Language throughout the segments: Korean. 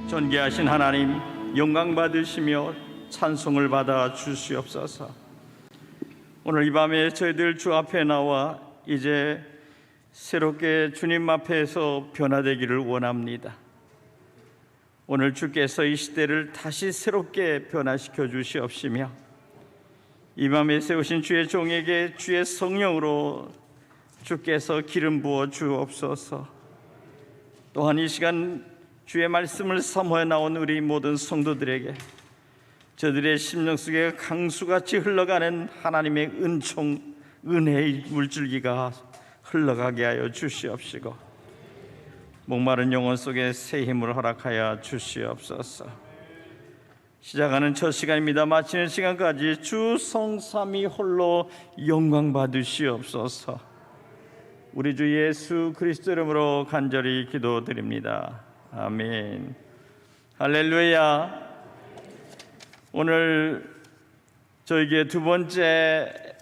존귀하신 하나님, 영광 받으시며 찬송을 받아 주시옵소서. 오늘 이 밤에 저희들 주 앞에 나와 이제 새롭게 주님 앞에서 변화되기를 원합니다. 오늘 주께서 이 시대를 다시 새롭게 변화시켜 주시옵시며 이 밤에 세우신 주의 종에게 주의 성령으로 주께서 기름 부어 주옵소서. 또한 이 시간 주의 말씀을 사모해 나온 우리 모든 성도들에게 저들의 심령 속에 강수같이 흘러가는 하나님의 은총, 은혜의 물줄기가 흘러가게 하여 주시옵시고 목마른 영혼 속에 새 힘을 허락하여 주시옵소서. 시작하는 첫 시간입니다. 마치는 시간까지 주 성삼위 홀로 영광 받으시옵소서. 우리 주 예수 그리스도 이름으로 간절히 기도드립니다. 아멘. 할렐루야. 오늘 저에게 두 번째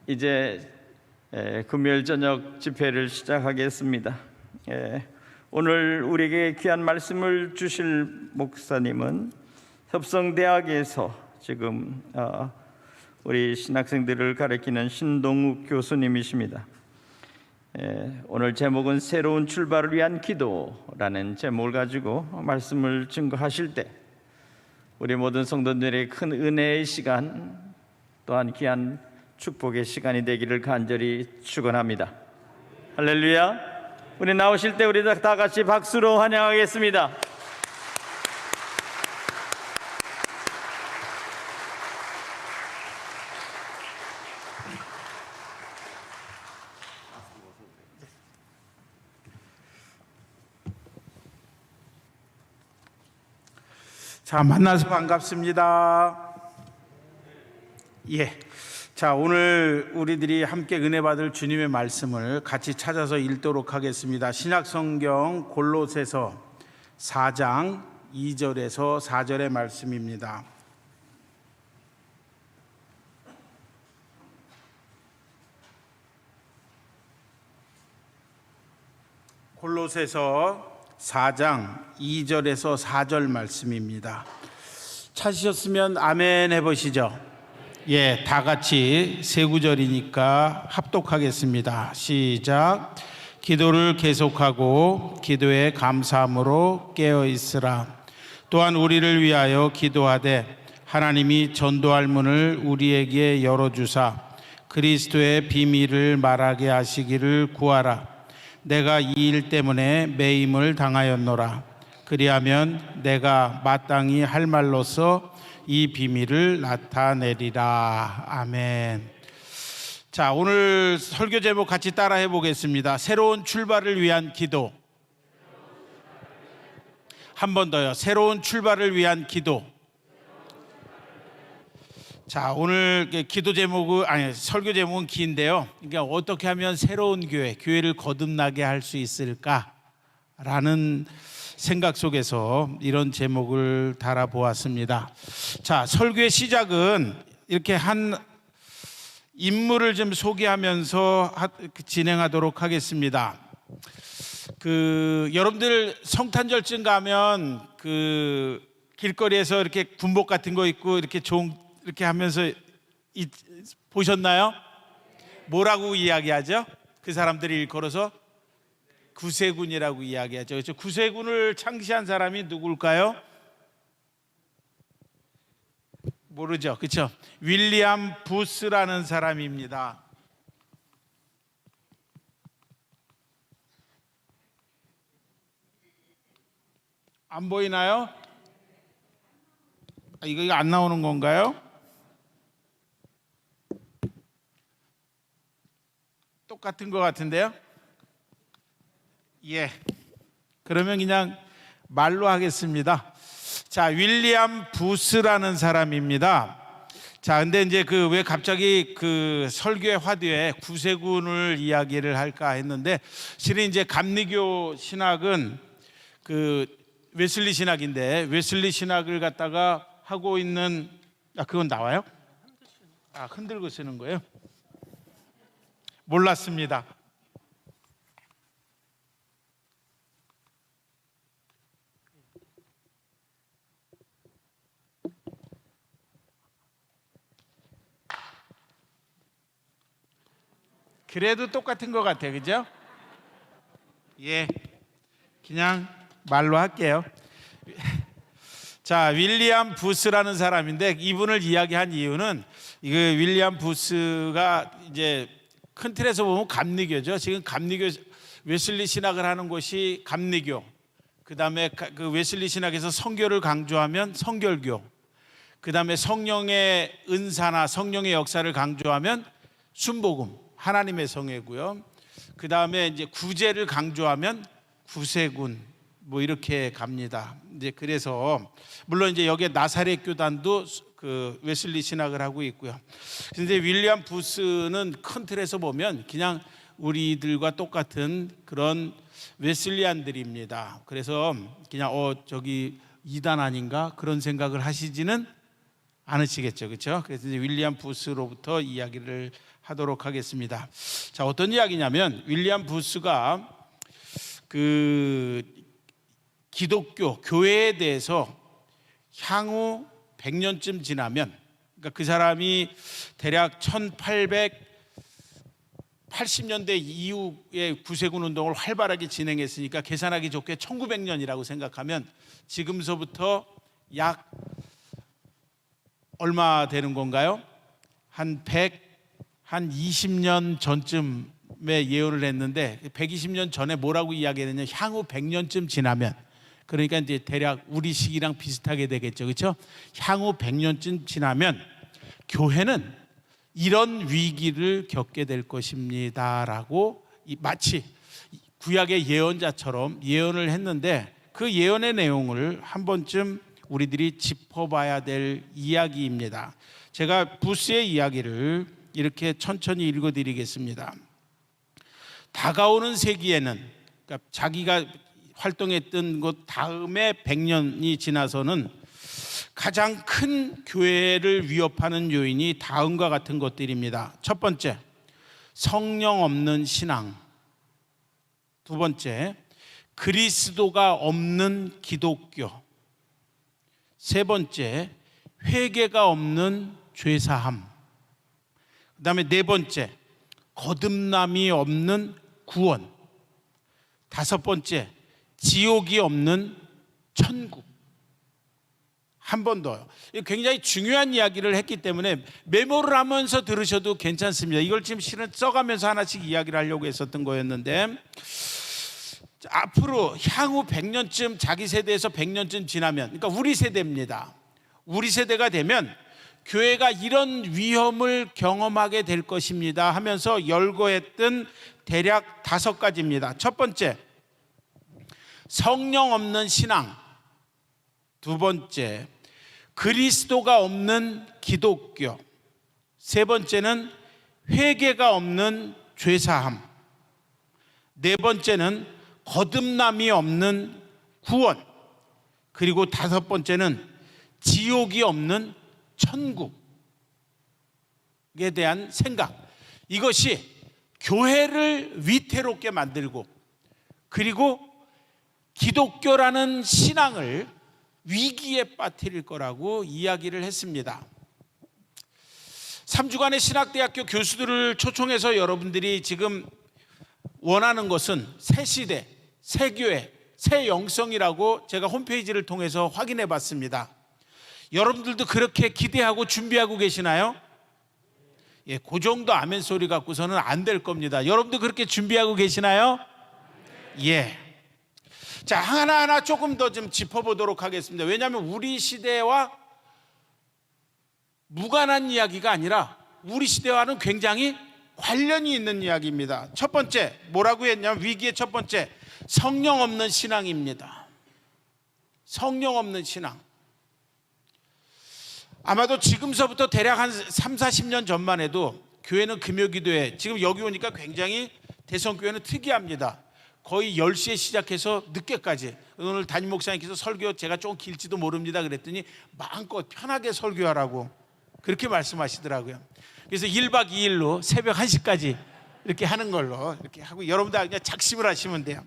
이제 금요일 저녁 집회를 시작하겠습니다. 오늘 우리에게 귀한 말씀을 주실 목사님은 협성대학에서 지금 우리 신학생들을 가르치는 신동욱 교수님이십니다. 오늘 제목은 새로운 출발을 위한 기도라는 제목을 가지고 말씀을 증거하실 때 우리 모든 성도들의 큰 은혜의 시간 또한 귀한 축복의 시간이 되기를 간절히 축원합니다. 할렐루야. 우리 나오실 때 우리 다 같이 박수로 환영하겠습니다. 자, 만나서 반갑습니다. 자, 오늘 우리들이 함께 은혜 받을 주님의 말씀을 같이 찾아서 읽도록 하겠습니다. 신약성경 골로새서 4장 2절에서 4절의 말씀입니다. 골로새서 4장 2절에서 4절 말씀입니다. 찾으셨으면 아멘 해보시죠. 다 같이 세 구절이니까 합독하겠습니다. 시작. 기도를 계속하고 기도에 감사함으로 깨어있으라. 또한 우리를 위하여 기도하되 하나님이 전도할 문을 우리에게 열어주사 그리스도의 비밀을 말하게 하시기를 구하라. 내가 이 일 때문에 매임을 당하였노라. 그리하면 내가 마땅히 할 말로서 이 비밀을 나타내리라. 아멘. 자, 오늘 설교 제목 같이 따라해 보겠습니다. 새로운 출발을 위한 기도. 한 번 더요. 새로운 출발을 위한 기도. 자, 오늘 기도 제목은 설교 제목은 긴데요. 그러니까 어떻게 하면 새로운 교회를 거듭나게 할 수 있을까라는 생각 속에서 이런 제목을 달아보았습니다. 자, 설교의 시작은 이렇게 한 인물을 좀 소개하면서 진행하도록 하겠습니다. 여러분들 성탄절쯤 가면 길거리에서 이렇게 군복 같은 거 입고 이렇게 이렇게 하면서 보셨나요? 뭐라고 이야기하죠? 그 사람들이 일컬어서 구세군이라고 이야기하죠. 그렇죠? 구세군을 창시한 사람이 누굴까요? 모르죠. 그렇죠? 윌리엄 부스라는 사람입니다. 안 보이나요? 이거 안 나오는 건가요? 똑같은 것 같은데요? 그러면 그냥 말로 하겠습니다. 자, 윌리엄 부스라는 사람입니다. 자, 근데 이제 왜 갑자기 설교의 화두에 구세군을 이야기를 할까 했는데, 실은 이제 감리교 신학은 웨슬리 신학인데, 웨슬리 신학을 갖다가 하고 있는, 그건 나와요? 흔들고 쓰는 거예요? 몰랐습니다. 그래도 똑같은 것 같아요, 그죠? 예, 그냥 말로 할게요. 자, 윌리엄 부스라는 사람인데 이분을 이야기한 이유는 이거 윌리엄 부스가 이제 큰 틀에서 보면 감리교죠. 지금 감리교 웨슬리 신학을 하는 곳이 감리교. 그다음에 그 웨슬리 신학에서 성교를 강조하면 성결교. 그다음에 성령의 은사나 성령의 역사를 강조하면 순복음, 하나님의 성회고요. 그다음에 이제 구제를 강조하면 구세군 뭐 이렇게 갑니다. 이제 그래서 물론 이제 여기에 나사렛 교단도 그 웨슬리 신학을 하고 있고요. 근데 윌리엄 부스는 큰 틀에서 보면 그냥 우리들과 똑같은 그런 웨슬리안들입니다. 그래서 그냥 저기 이단 아닌가 그런 생각을 하시지는 않으시겠죠, 그렇죠? 그래서 이제 윌리엄 부스로부터 이야기를 하도록 하겠습니다. 자, 어떤 이야기냐면 윌리엄 부스가 그 기독교 교회에 대해서 향후 100년쯤 지나면, 그러니까 그 사람이 대략 1880년대 이후에 구세군 운동을 활발하게 진행했으니까 계산하기 좋게 1900년이라고 생각하면 지금서부터 약 얼마 되는 건가요? 한 20년 전쯤에 예언을 했는데 120년 전에 뭐라고 이야기했느냐, 향후 100년쯤 지나면, 그러니까 이제 대략 우리 시기랑 비슷하게 되겠죠, 그렇죠? 향후 100년쯤 지나면 교회는 이런 위기를 겪게 될 것입니다라고 마치 구약의 예언자처럼 예언을 했는데 그 예언의 내용을 한 번쯤 우리들이 짚어봐야 될 이야기입니다. 제가 부스의 이야기를 이렇게 천천히 읽어드리겠습니다. 다가오는 세기에는, 그러니까 자기가 활동했던 것 다음에 100년이 지나서는 가장 큰 교회를 위협하는 요인이 다음과 같은 것들입니다. 첫 번째, 성령 없는 신앙. 두 번째, 그리스도가 없는 기독교. 세 번째, 회개가 없는 죄사함. 그 다음에 네 번째, 거듭남이 없는 구원. 다섯 번째, 지옥이 없는 천국. 한 번 더요. 굉장히 중요한 이야기를 했기 때문에 메모를 하면서 들으셔도 괜찮습니다. 이걸 지금 실은 써가면서 하나씩 이야기를 하려고 했었던 거였는데, 앞으로 향후 100년쯤, 자기 세대에서 100년쯤 지나면, 그러니까 우리 세대입니다. 우리 세대가 되면 교회가 이런 위험을 경험하게 될 것입니다 하면서 열거했던 대략 5가지입니다. 첫 번째, 성령 없는 신앙. 두 번째, 그리스도가 없는 기독교. 세 번째는 회개가 없는 죄사함. 네 번째는 거듭남이 없는 구원. 그리고 다섯 번째는 지옥이 없는 천국에 대한 생각. 이것이 교회를 위태롭게 만들고, 그리고 기독교라는 신앙을 위기에 빠뜨릴 거라고 이야기를 했습니다. 3주간의 신학대학교 교수들을 초청해서 여러분들이 지금 원하는 것은 새 시대, 새 교회, 새 영성이라고 제가 홈페이지를 통해서 확인해 봤습니다. 여러분들도 그렇게 기대하고 준비하고 계시나요? 예, 그 정도 아멘 소리 갖고서는 안 될 겁니다. 여러분도 그렇게 준비하고 계시나요? 예. 자, 하나하나 조금 더 좀 짚어보도록 하겠습니다. 왜냐하면 우리 시대와 무관한 이야기가 아니라 우리 시대와는 굉장히 관련이 있는 이야기입니다. 첫 번째, 뭐라고 했냐면 위기의 첫 번째, 성령 없는 신앙입니다. 성령 없는 신앙. 아마도 지금서부터 대략 한 3, 40년 전만 해도 교회는 금요기도회, 지금 여기 오니까 굉장히 대성교회는 특이합니다. 거의 10시에 시작해서 늦게까지. 오늘 담임 목사님께서 설교 제가 조금 길지도 모릅니다 그랬더니 마음껏 편하게 설교하라고 그렇게 말씀하시더라고요. 그래서 1박 2일로 새벽 1시까지 이렇게 하는 걸로 이렇게 하고 여러분들 그냥 작심을 하시면 돼요.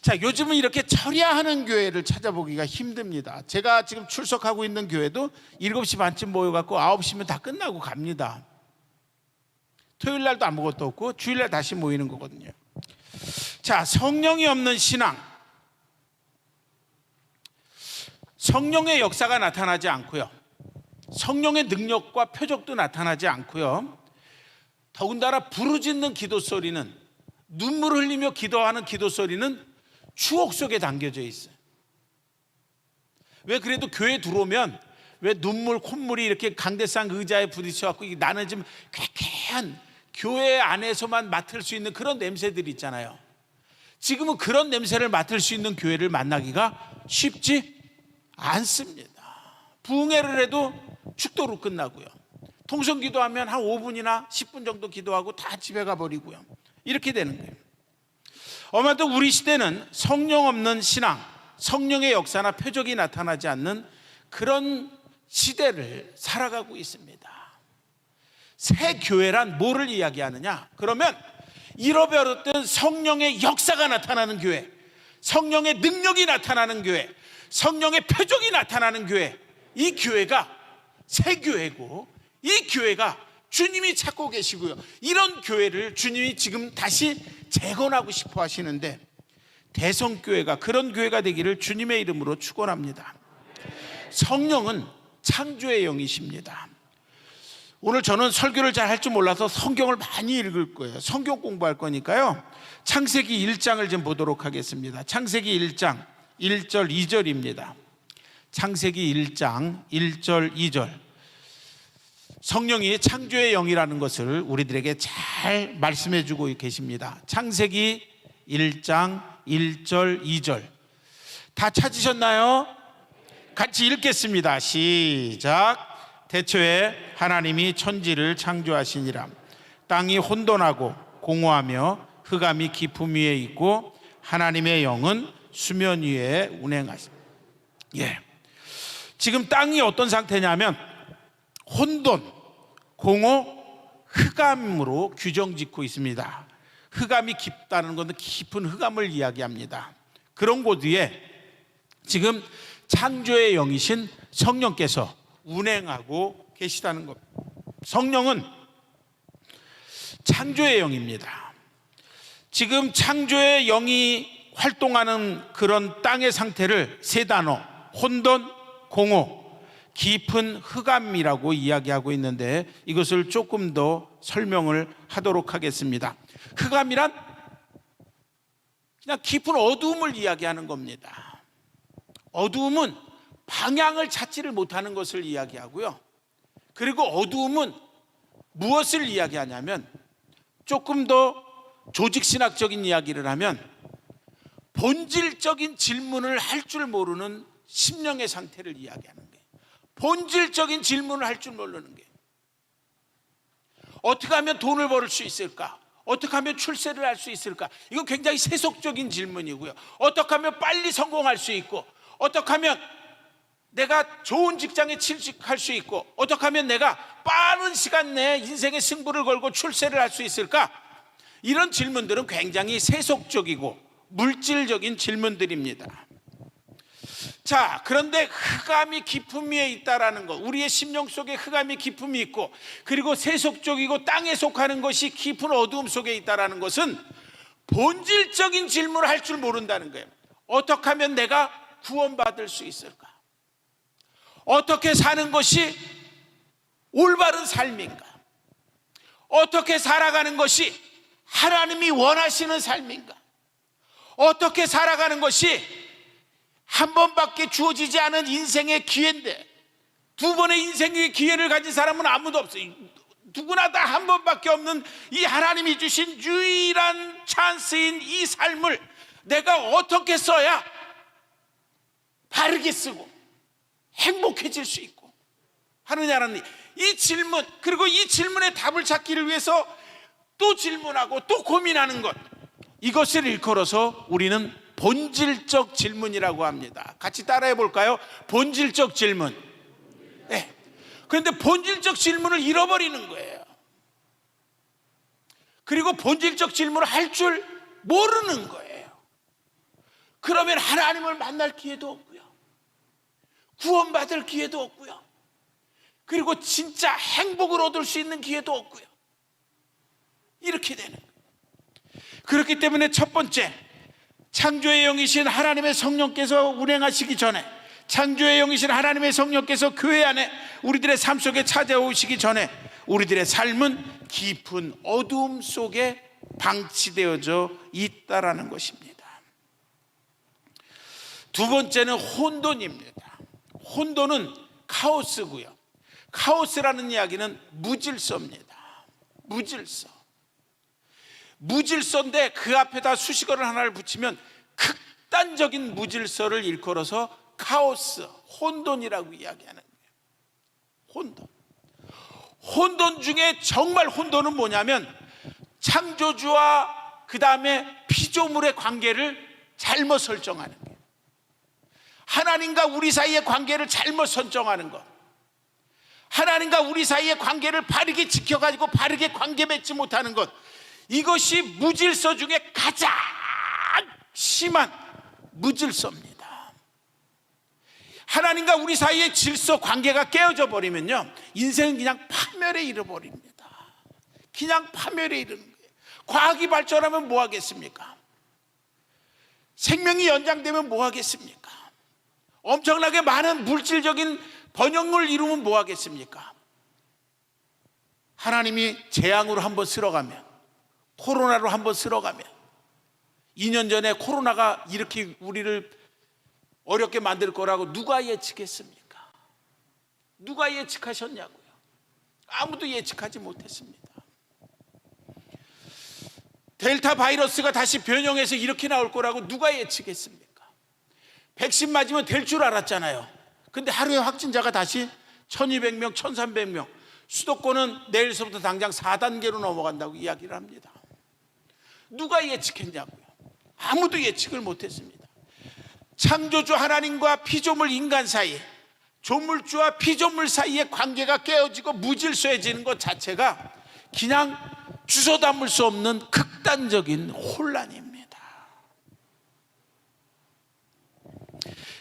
자, 요즘은 이렇게 철야하는 교회를 찾아보기가 힘듭니다. 제가 지금 출석하고 있는 교회도 7시 반쯤 모여갖고 9시면 다 끝나고 갑니다. 토요일 날도 아무것도 없고 주일날 다시 모이는 거거든요. 자, 성령이 없는 신앙. 성령의 역사가 나타나지 않고요. 성령의 능력과 표적도 나타나지 않고요. 더군다나 부르짖는 기도 소리는, 눈물 흘리며 기도하는 기도 소리는 추억 속에 담겨져 있어요. 왜 그래도 교회 들어오면 왜 눈물, 콧물이 이렇게 강대상 의자에 부딪혀갖고 나는 좀 쾌쾌한 교회 안에서만 맡을 수 있는 그런 냄새들이 있잖아요. 지금은 그런 냄새를 맡을 수 있는 교회를 만나기가 쉽지 않습니다. 부흥회를 해도 축도로 끝나고요. 통성 기도하면 한 5분이나 10분 정도 기도하고 다 집에 가버리고요. 이렇게 되는 거예요. 아마도 우리 시대는 성령 없는 신앙, 성령의 역사나 표적이 나타나지 않는 그런 시대를 살아가고 있습니다. 새 교회란 뭐를 이야기하느냐? 그러면 잃어버렸던 성령의 역사가 나타나는 교회, 성령의 능력이 나타나는 교회, 성령의 표적이 나타나는 교회, 이 교회가 새 교회고, 이 교회가 주님이 찾고 계시고요. 이런 교회를 주님이 지금 다시 재건하고 싶어 하시는데, 대성교회가 그런 교회가 되기를 주님의 이름으로 축원합니다. 성령은 창조의 영이십니다. 오늘 저는 설교를 잘 할 줄 몰라서 성경을 많이 읽을 거예요. 성경 공부할 거니까요. 창세기 1장을 좀 보도록 하겠습니다. 창세기 1장 1절 2절입니다. 창세기 1장 1절 2절. 성령이 창조의 영이라는 것을 우리들에게 잘 말씀해 주고 계십니다. 창세기 1장 1절 2절. 다 찾으셨나요? 같이 읽겠습니다. 시작. 태초에 하나님이 천지를 창조하시니라. 땅이 혼돈하고 공허하며 흑암이 깊음 위에 있고 하나님의 영은 수면 위에 운행하십니다. 지금 땅이 어떤 상태냐면 혼돈, 공허, 흑암으로 규정짓고 있습니다. 흑암이 깊다는 것은 깊은 흑암을 이야기합니다. 그런 곳 위에 지금 창조의 영이신 성령께서 운행하고 계시다는 것. 성령은 창조의 영입니다. 지금 창조의 영이 활동하는 그런 땅의 상태를 세 단어, 혼돈, 공허, 깊은 흑암이라고 이야기하고 있는데, 이것을 조금 더 설명을 하도록 하겠습니다. 흑암이란 그냥 깊은 어두움을 이야기하는 겁니다. 어두움은 방향을 찾지를 못하는 것을 이야기하고요. 그리고 어두움은 무엇을 이야기하냐면, 조금 더 조직신학적인 이야기를 하면 본질적인 질문을 할 줄 모르는 심령의 상태를 이야기하는 거예요. 본질적인 질문을 할 줄 모르는 게, 어떻게 하면 돈을 벌을 수 있을까? 어떻게 하면 출세를 할 수 있을까? 이거 굉장히 세속적인 질문이고요. 어떻게 하면 빨리 성공할 수 있고, 어떻게 하면 내가 좋은 직장에 취직할 수 있고, 어떻게 하면 내가 빠른 시간 내에 인생의 승부를 걸고 출세를 할 수 있을까? 이런 질문들은 굉장히 세속적이고 물질적인 질문들입니다. 자, 그런데 흑암이 깊음 위에 있다라는 것, 우리의 심령 속에 흑암이 깊음이 있고, 그리고 세속적이고 땅에 속하는 것이 깊은 어두움 속에 있다라는 것은 본질적인 질문을 할 줄 모른다는 거예요. 어떻게 하면 내가 구원받을 수 있을까? 어떻게 사는 것이 올바른 삶인가? 어떻게 살아가는 것이 하나님이 원하시는 삶인가? 어떻게 살아가는 것이 한 번밖에 주어지지 않은 인생의 기회인데, 두 번의 인생의 기회를 가진 사람은 아무도 없어요. 누구나 다 한 번밖에 없는 이 하나님이 주신 유일한 찬스인 이 삶을 내가 어떻게 써야 바르게 쓰고 행복해질 수 있고 하느냐는 이 질문, 그리고 이 질문의 답을 찾기를 위해서 또 질문하고 또 고민하는 것, 이것을 일컬어서 우리는 본질적 질문이라고 합니다. 같이 따라해 볼까요? 본질적 질문. 네. 그런데 본질적 질문을 잃어버리는 거예요. 그리고 본질적 질문을 할 줄 모르는 거예요. 그러면 하나님을 만날 기회도 없고요, 구원받을 기회도 없고요, 그리고 진짜 행복을 얻을 수 있는 기회도 없고요. 이렇게 되는 거예요. 그렇기 때문에 첫 번째, 창조의 영이신 하나님의 성령께서 운행하시기 전에, 창조의 영이신 하나님의 성령께서 교회 안에 우리들의 삶 속에 찾아오시기 전에 우리들의 삶은 깊은 어두움 속에 방치되어져 있다라는 것입니다. 두 번째는 혼돈입니다. 혼돈은 카오스고요. 카오스라는 이야기는 무질서입니다. 무질서인데 그 앞에다 수식어를 하나를 붙이면 극단적인 무질서를 일컬어서 카오스, 혼돈이라고 이야기하는 거예요. 혼돈 중에 정말 혼돈은 뭐냐면 창조주와 그 다음에 피조물의 관계를 잘못 설정하는 거예요. 하나님과 우리 사이의 관계를 잘못 설정하는 것, 하나님과 우리 사이의 관계를 바르게 지켜가지고 바르게 관계 맺지 못하는 것, 이것이 무질서 중에 가장 심한 무질서입니다. 하나님과 우리 사이의 질서 관계가 깨어져 버리면요, 인생은 그냥 파멸에 이르버립니다. 그냥 파멸에 이르는 거예요. 과학이 발전하면 뭐 하겠습니까? 생명이 연장되면 뭐 하겠습니까? 엄청나게 많은 물질적인 번영을 이루면 뭐 하겠습니까? 하나님이 재앙으로 한번 쓸어가면, 코로나로 한번 쓸어가면, 2년 전에 코로나가 이렇게 우리를 어렵게 만들 거라고 누가 예측했습니까? 누가 예측하셨냐고요? 아무도 예측하지 못했습니다. 델타 바이러스가 다시 변형해서 이렇게 나올 거라고 누가 예측했습니까? 백신 맞으면 될 줄 알았잖아요. 근데 하루에 확진자가 다시 1200명, 1300명, 수도권은 내일서부터 당장 4단계로 넘어간다고 이야기를 합니다. 누가 예측했냐고요? 아무도 예측을 못했습니다. 창조주 하나님과 피조물 인간 사이, 조물주와 피조물 사이의 관계가 깨어지고 무질서해지는 것 자체가 그냥 주워 담을 수 없는 극단적인 혼란입니다.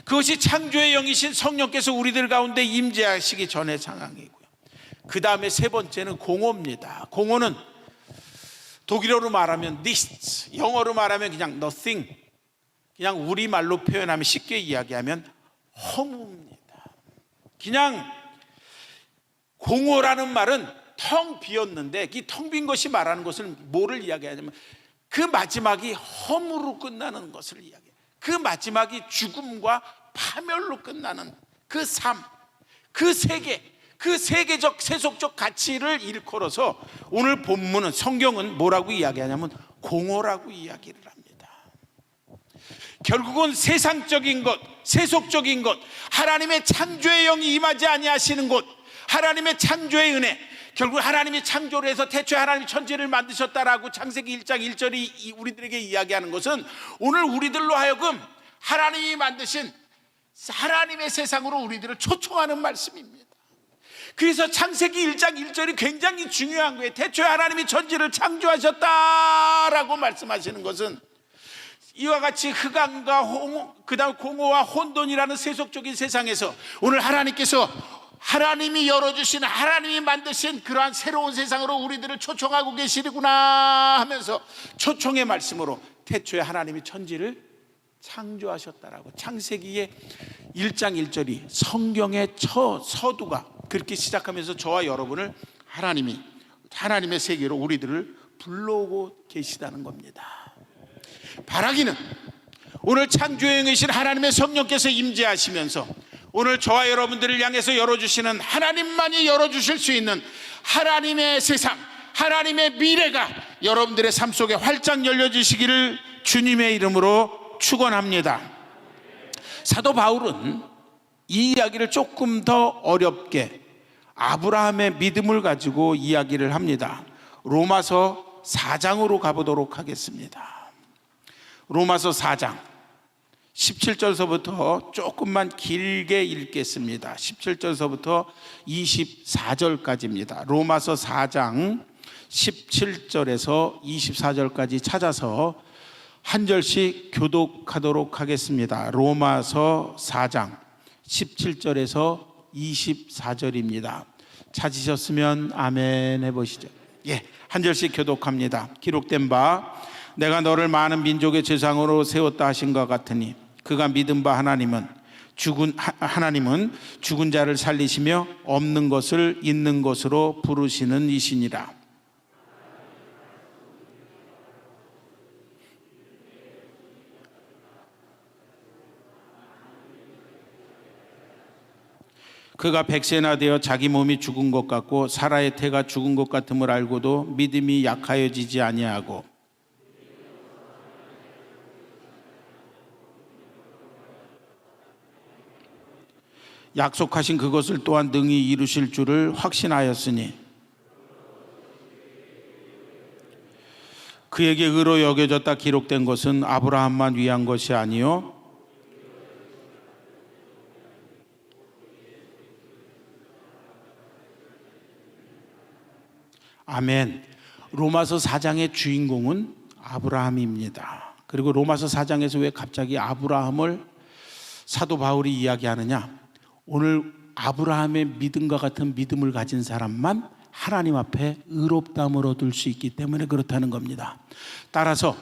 그것이 창조의 영이신 성령께서 우리들 가운데 임재하시기 전의 상황이고요. 그 다음에 세 번째는 공허입니다. 공허는 독일어로 말하면 nichts, 영어로 말하면 그냥 nothing, 그냥 우리말로 표현하면, 쉽게 이야기하면 허무입니다. 그냥 공허라는 말은 텅 비었는데, 이 텅 빈 것이 말하는 것은 뭐를 이야기하냐면 그 마지막이 허무로 끝나는 것을 이야기해요. 그 마지막이 죽음과 파멸로 끝나는 그 삶, 그 세계, 그 세계적 세속적 가치를 일컬어서 오늘 본문은, 성경은 뭐라고 이야기하냐면 공허라고 이야기를 합니다. 결국은 세상적인 것, 세속적인 것, 하나님의 창조의 영이 임하지 아니하시는 곳, 하나님의 창조의 은혜, 결국 하나님이 창조를 해서 태초에 하나님이 천지를 만드셨다라고 창세기 1장 1절이 우리들에게 이야기하는 것은 오늘 우리들로 하여금 하나님이 만드신 하나님의 세상으로 우리들을 초청하는 말씀입니다. 그래서 창세기 1장 1절이 굉장히 중요한 거예요. 태초에 하나님이 천지를 창조하셨다라고 말씀하시는 것은 이와 같이 흑암과 그다음 공허와 혼돈이라는 세속적인 세상에서 오늘 하나님께서 하나님이 열어주신, 하나님이 만드신 그러한 새로운 세상으로 우리들을 초청하고 계시구나 하면서 초청의 말씀으로 태초에 하나님이 천지를 창조하셨다라고 창세기의 1장 1절이 성경의 서두가 그렇게 시작하면서 저와 여러분을 하나님의 세계로 우리들을 불러오고 계시다는 겁니다. 바라기는 오늘 창조의 영이신 하나님의 성령께서 임재하시면서 오늘 저와 여러분들을 향해서 열어주시는, 하나님만이 열어주실 수 있는 하나님의 세상, 하나님의 미래가 여러분들의 삶 속에 활짝 열려주시기를 주님의 이름으로 축원합니다. 사도 바울은 이 이야기를 조금 더 어렵게 아브라함의 믿음을 가지고 이야기를 합니다. 로마서 4장으로 가보도록 하겠습니다. 로마서 4장 17절서부터 조금만 길게 읽겠습니다. 17절서부터 24절까지입니다. 로마서 4장 17절에서 24절까지 찾아서 한 절씩 교독하도록 하겠습니다. 로마서 4장 17절에서 24절입니다. 찾으셨으면 아멘 해보시죠. 한 절씩 교독합니다. 기록된 바 내가 너를 많은 민족의 제사장으로 세웠다 하신 것 같으니 그가 믿은 바 하나님은 죽은 자를 살리시며 없는 것을 있는 것으로 부르시는 이시니라. 그가 백세나 되어 자기 몸이 죽은 것 같고 사라의 태가 죽은 것 같음을 알고도 믿음이 약하여지지 아니하고 약속하신 그것을 또한 능히 이루실 줄을 확신하였으니 그에게 의로 여겨졌다 기록된 것은 아브라함만 위한 것이 아니요 아멘. 로마서 4장의 주인공은 아브라함입니다. 그리고 로마서 4장에서 왜 갑자기 아브라함을 사도 바울이 이야기하느냐? 오늘 아브라함의 믿음과 같은 믿음을 가진 사람만 하나님 앞에 의롭다함을 얻을 수 있기 때문에 그렇다는 겁니다. 따라서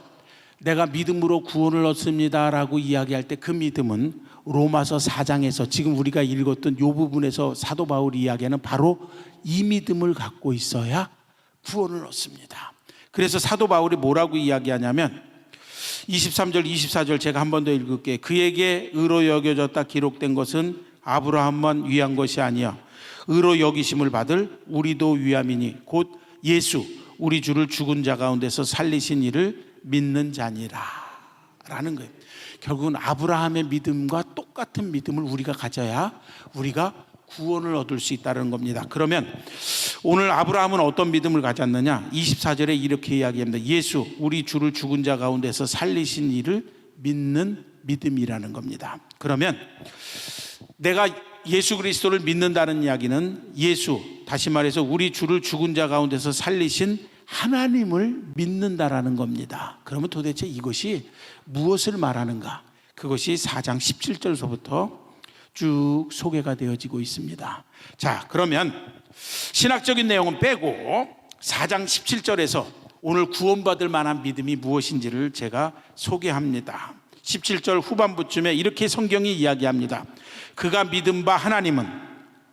내가 믿음으로 구원을 얻습니다 라고 이야기할 때 그 믿음은 로마서 4장에서 지금 우리가 읽었던 이 부분에서 사도 바울이 이야기하는 바로 이 믿음을 갖고 있어야 구원을 얻습니다. 그래서 사도 바울이 뭐라고 이야기하냐면 23절 24절 제가 한 번 더 읽을게요. 그에게 의로 여겨졌다 기록된 것은 아브라함만 위한 것이 아니야 의로 여기심을 받을 우리도 위함이니 곧 예수 우리 주를 죽은 자 가운데서 살리신 이를 믿는 자니라 라는 거예요. 결국은 아브라함의 믿음과 똑같은 믿음을 우리가 가져야 우리가 구원을 얻을 수 있다는 겁니다. 그러면 오늘 아브라함은 어떤 믿음을 가졌느냐? 24절에 이렇게 이야기합니다. 예수 우리 주를 죽은 자 가운데서 살리신 이를 믿는 믿음이라는 겁니다. 그러면 내가 예수 그리스도를 믿는다는 이야기는 예수, 다시 말해서 우리 주를 죽은 자 가운데서 살리신 하나님을 믿는다라는 겁니다. 그러면 도대체 이것이 무엇을 말하는가? 그것이 4장 17절서부터 쭉 소개가 되어지고 있습니다. 자, 그러면 신학적인 내용은 빼고 4장 17절에서 오늘 구원받을 만한 믿음이 무엇인지를 제가 소개합니다. 17절 후반부쯤에 이렇게 성경이 이야기합니다. 그가 믿은 바 하나님은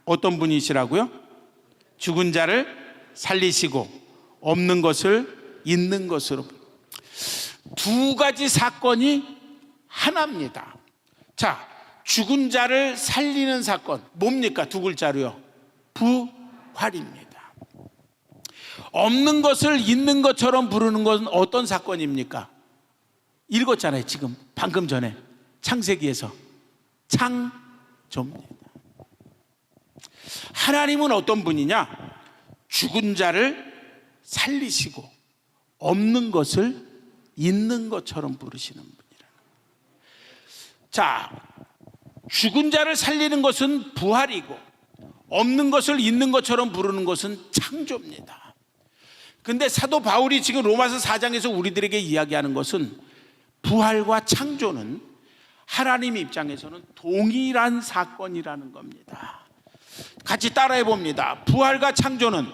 어떤 분이시라고요? 죽은 자를 살리시고 없는 것을 있는 것으로. 두 가지 사건이 하나입니다. 자, 죽은 자를 살리는 사건 뭡니까? 두 글자로요. 부활입니다. 없는 것을 있는 것처럼 부르는 것은 어떤 사건입니까? 읽었잖아요. 지금 방금 전에 창세기에서 창조입니다. 하나님은 어떤 분이냐? 죽은 자를 살리시고 없는 것을 있는 것처럼 부르시는 분이라. 자, 죽은 자를 살리는 것은 부활이고 없는 것을 있는 것처럼 부르는 것은 창조입니다. 근데 사도 바울이 지금 로마서 4장에서 우리들에게 이야기하는 것은 부활과 창조는 하나님 입장에서는 동일한 사건이라는 겁니다. 같이 따라해 봅니다. 부활과 창조는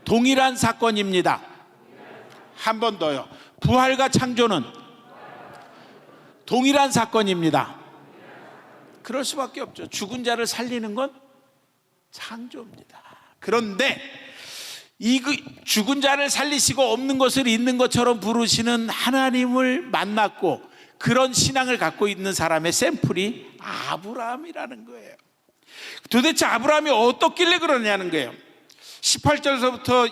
동일한 사건입니다. 한 번 더요. 부활과 창조는 동일한 사건입니다. 그럴 수밖에 없죠. 죽은 자를 살리는 건 창조입니다. 그런데 이 죽은 자를 살리시고 없는 것을 있는 것처럼 부르시는 하나님을 만났고 그런 신앙을 갖고 있는 사람의 샘플이 아브라함이라는 거예요. 도대체 아브라함이 어떻길래 그러냐는 거예요. 18절서부터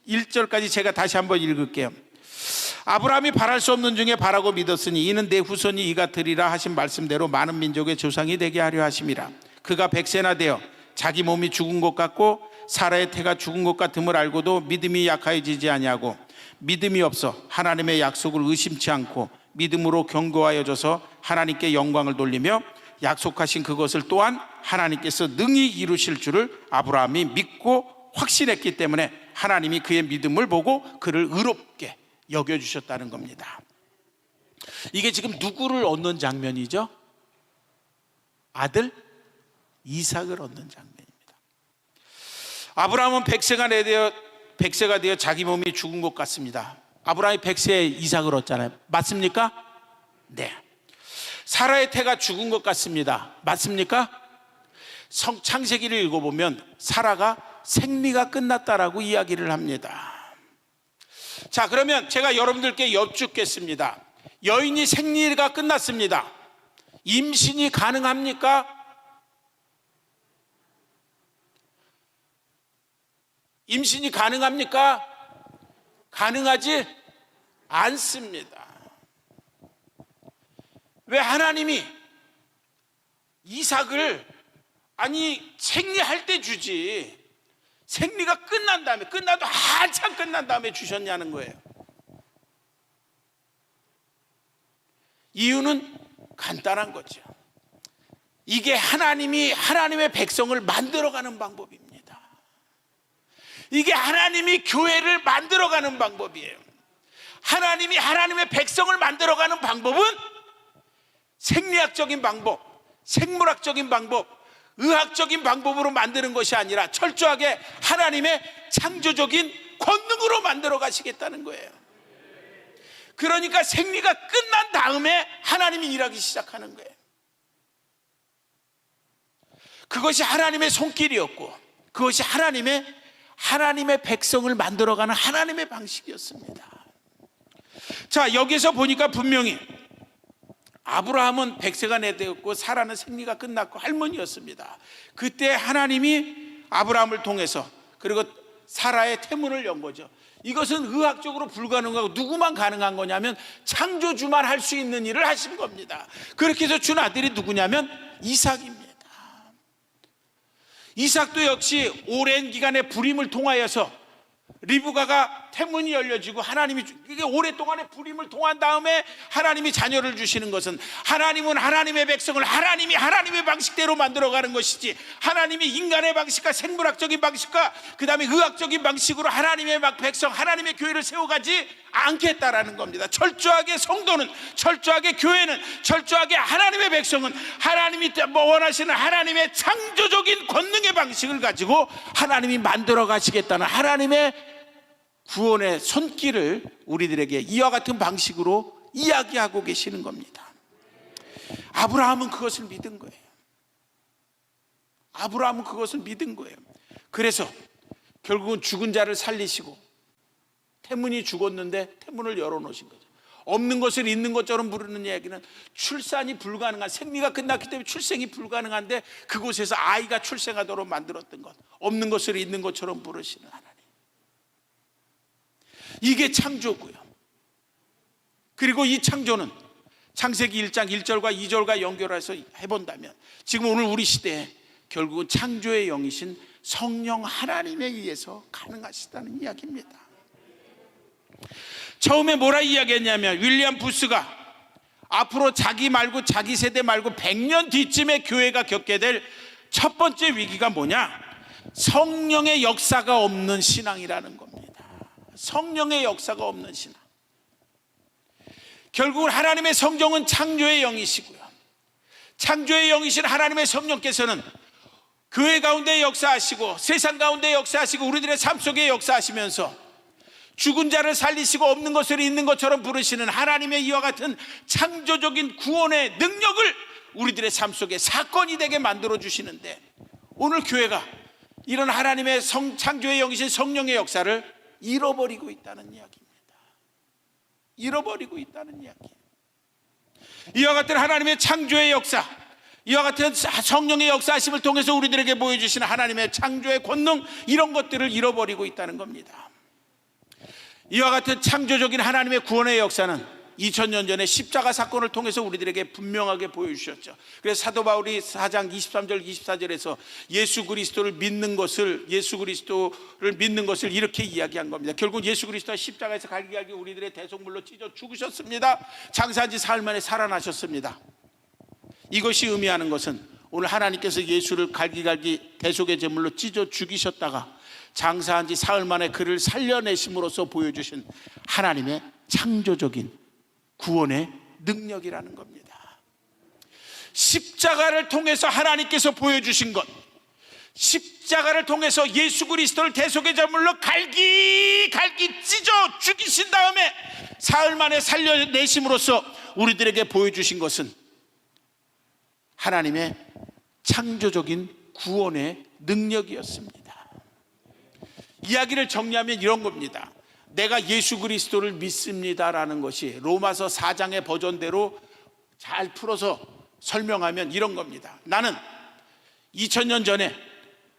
21절까지 제가 다시 한번 읽을게요. 아브라함이 바랄 수 없는 중에 바라고 믿었으니 이는 내 후손이 이가 되리라 하신 말씀대로 많은 민족의 조상이 되게 하려 하심이라. 그가 백세나 되어 자기 몸이 죽은 것 같고 사라의 태가 죽은 것 같음을 알고도 믿음이 약하여지지 아니하고 믿음이 없어 하나님의 약속을 의심치 않고 믿음으로 견고하여져서 하나님께 영광을 돌리며 약속하신 그것을 또한 하나님께서 능히 이루실 줄을 아브라함이 믿고 확신했기 때문에 하나님이 그의 믿음을 보고 그를 의롭게 여겨주셨다는 겁니다. 이게 지금 누구를 얻는 장면이죠? 아들 이삭을 얻는 장면입니다. 아브라함은 백세가 되어 100세가 되어 자기 몸이 죽은 것 같습니다. 아브라함이 100세에 이삭을 얻잖아요. 맞습니까? 네. 사라의 태가 죽은 것 같습니다. 맞습니까? 창세기를 읽어보면 사라가 생리가 끝났다라고 이야기를 합니다. 자, 그러면 제가 여러분들께 여쭙겠습니다. 여인이 생리가 끝났습니다. 임신이 가능합니까? 임신이 가능합니까? 가능하지 않습니다. 왜 하나님이 이삭을 생리할 때 주지 생리가 끝난 다음에, 끝나도 한참 끝난 다음에 주셨냐는 거예요. 이유는 간단한 거죠. 이게 하나님의 백성을 만들어가는 방법입니다. 이게 하나님이 교회를 만들어가는 방법이에요. 하나님이 하나님의 백성을 만들어가는 방법은 생리학적인 방법, 생물학적인 방법, 의학적인 방법으로 만드는 것이 아니라 철저하게 하나님의 창조적인 권능으로 만들어 가시겠다는 거예요. 그러니까 생리가 끝난 다음에 하나님이 일하기 시작하는 거예요. 그것이 하나님의 손길이었고, 그것이 하나님의 백성을 만들어가는 하나님의 방식이었습니다. 자, 여기서 보니까 분명히 아브라함은 100세가 되었고 사라는 생리가 끝났고 할머니였습니다. 그때 하나님이 아브라함을 통해서 그리고 사라의 태문을 연 거죠. 이것은 의학적으로 불가능하고 누구만 가능한 거냐면 창조주만 할 수 있는 일을 하신 겁니다. 그렇게 해서 준 아들이 누구냐면 이삭입니다. 이삭도 역시 오랜 기간의 불임을 통하여서 리브가가 태문이 열려지고 이게 오랫동안의 불임을 통한 다음에 하나님이 자녀를 주시는 것은, 하나님은 하나님의 백성을 하나님의 방식대로 만들어가는 것이지 하나님이 인간의 방식과 생물학적인 방식과 그 다음에 의학적인 방식으로 하나님의 백성, 하나님의 교회를 세워가지 않겠다라는 겁니다. 철저하게 성도는, 철저하게 교회는, 철저하게 하나님의 백성은 하나님이 원하시는 하나님의 창조적인 권능의 방식을 가지고 하나님이 만들어 가시겠다는 하나님의 구원의 손길을 우리들에게 이와 같은 방식으로 이야기하고 계시는 겁니다. 아브라함은 그것을 믿은 거예요. 아브라함은 그것을 믿은 거예요. 그래서 결국은 죽은 자를 살리시고, 태문이 죽었는데 태문을 열어놓으신 거죠. 없는 것을 있는 것처럼 부르는 이야기는 출산이 불가능한, 생리가 끝났기 때문에 출생이 불가능한데 그곳에서 아이가 출생하도록 만들었던 것, 없는 것을 있는 것처럼 부르시는 하나님. 이게 창조고요. 그리고 이 창조는 창세기 1장 1절과 2절과 연결해서 해본다면 지금 오늘 우리 시대에 결국은 창조의 영이신 성령 하나님에 의해서 가능하시다는 이야기입니다. 처음에 뭐라 이야기했냐면, 윌리엄 부스가 앞으로 자기 세대 말고 100년 뒤쯤에 교회가 겪게 될 첫 번째 위기가 뭐냐? 성령의 역사가 없는 신앙이라는 겁니다. 성령의 역사가 없는 신앙. 결국은 하나님의 성령은 창조의 영이시고요, 창조의 영이신 하나님의 성령께서는 교회 가운데 역사하시고 세상 가운데 역사하시고 우리들의 삶 속에 역사하시면서 죽은 자를 살리시고 없는 것을 있는 것처럼 부르시는 하나님의 이와 같은 창조적인 구원의 능력을 우리들의 삶 속에 사건이 되게 만들어 주시는데, 오늘 교회가 이런 하나님의 창조의 영이신 성령의 역사를 잃어버리고 있다는 이야기입니다. 잃어버리고 있다는 이야기. 이와 같은 하나님의 창조의 역사, 이와 같은 성령의 역사하심을 통해서 우리들에게 보여주시는 하나님의 창조의 권능, 이런 것들을 잃어버리고 있다는 겁니다. 이와 같은 창조적인 하나님의 구원의 역사는 2000년 전에 십자가 사건을 통해서 우리들에게 분명하게 보여주셨죠. 그래서 사도 바울이 4장 23절 24절에서 예수 그리스도를 믿는 것을 이렇게 이야기한 겁니다. 결국 예수 그리스도가 십자가에서 갈기갈기 우리들의 대속물로 찢어 죽으셨습니다. 장사한 지 사흘 만에 살아나셨습니다. 이것이 의미하는 것은 오늘 하나님께서 예수를 갈기갈기 대속의 제물로 찢어 죽이셨다가 장사한 지 사흘 만에 그를 살려내심으로써 보여주신 하나님의 창조적인 구원의 능력이라는 겁니다. 십자가를 통해서 하나님께서 보여주신 것, 십자가를 통해서 예수 그리스도를 대속의 제물로 갈기 찢어 죽이신 다음에 사흘 만에 살려내심으로써 우리들에게 보여주신 것은 하나님의 창조적인 구원의 능력이었습니다. 이야기를 정리하면 이런 겁니다. 내가 예수 그리스도를 믿습니다라는 것이 로마서 4장의 버전대로 잘 풀어서 설명하면 이런 겁니다. 나는 2000년 전에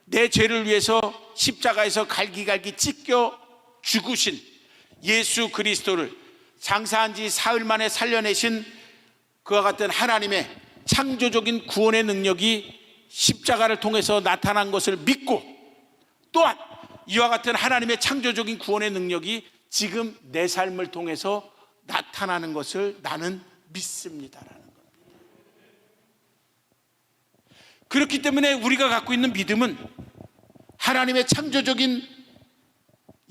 내 죄를 위해서 십자가에서 갈기갈기 찢겨 죽으신 예수 그리스도를 장사한 지 사흘 만에 살려내신 그와 같은 하나님의 창조적인 구원의 능력이 십자가를 통해서 나타난 것을 믿고, 또한 이와 같은 하나님의 창조적인 구원의 능력이 지금 내 삶을 통해서 나타나는 것을 나는 믿습니다라는 겁니다. 그렇기 때문에 우리가 갖고 있는 믿음은 하나님의 창조적인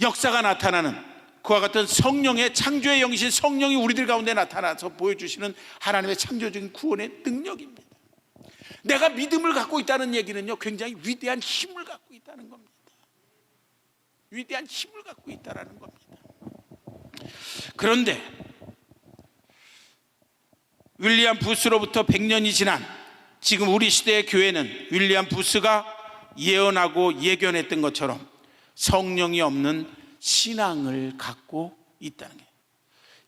역사가 나타나는 그와 같은 성령의 창조의 영이신 성령이 우리들 가운데 나타나서 보여주시는 하나님의 창조적인 구원의 능력입니다. 내가 믿음을 갖고 있다는 얘기는요, 굉장히 위대한 힘을 갖고 있다는 겁니다. 위대한 힘을 갖고 있다는 겁니다. 그런데 윌리엄 부스로부터 100년이 지난 지금 우리 시대의 교회는 윌리엄 부스가 예언하고 예견했던 것처럼 성령이 없는 신앙을 갖고 있다는 게,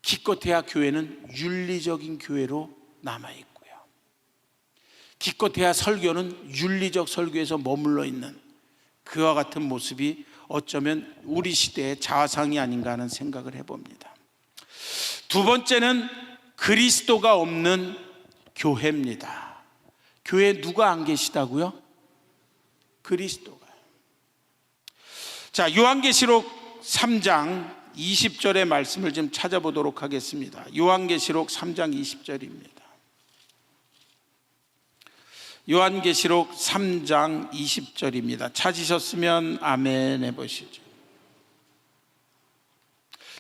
기껏해야 교회는 윤리적인 교회로 남아있고요, 기껏해야 설교는 윤리적 설교에서 머물러 있는 그와 같은 모습이 어쩌면 우리 시대의 자화상이 아닌가 하는 생각을 해봅니다. 두 번째는 그리스도가 없는 교회입니다. 교회에 누가 안 계시다고요? 그리스도가. 자, 요한계시록 3장 20절의 말씀을 좀 찾아보도록 하겠습니다. 요한계시록 3장 20절입니다. 요한계시록 3장 20절입니다. 찾으셨으면 아멘 해보시죠.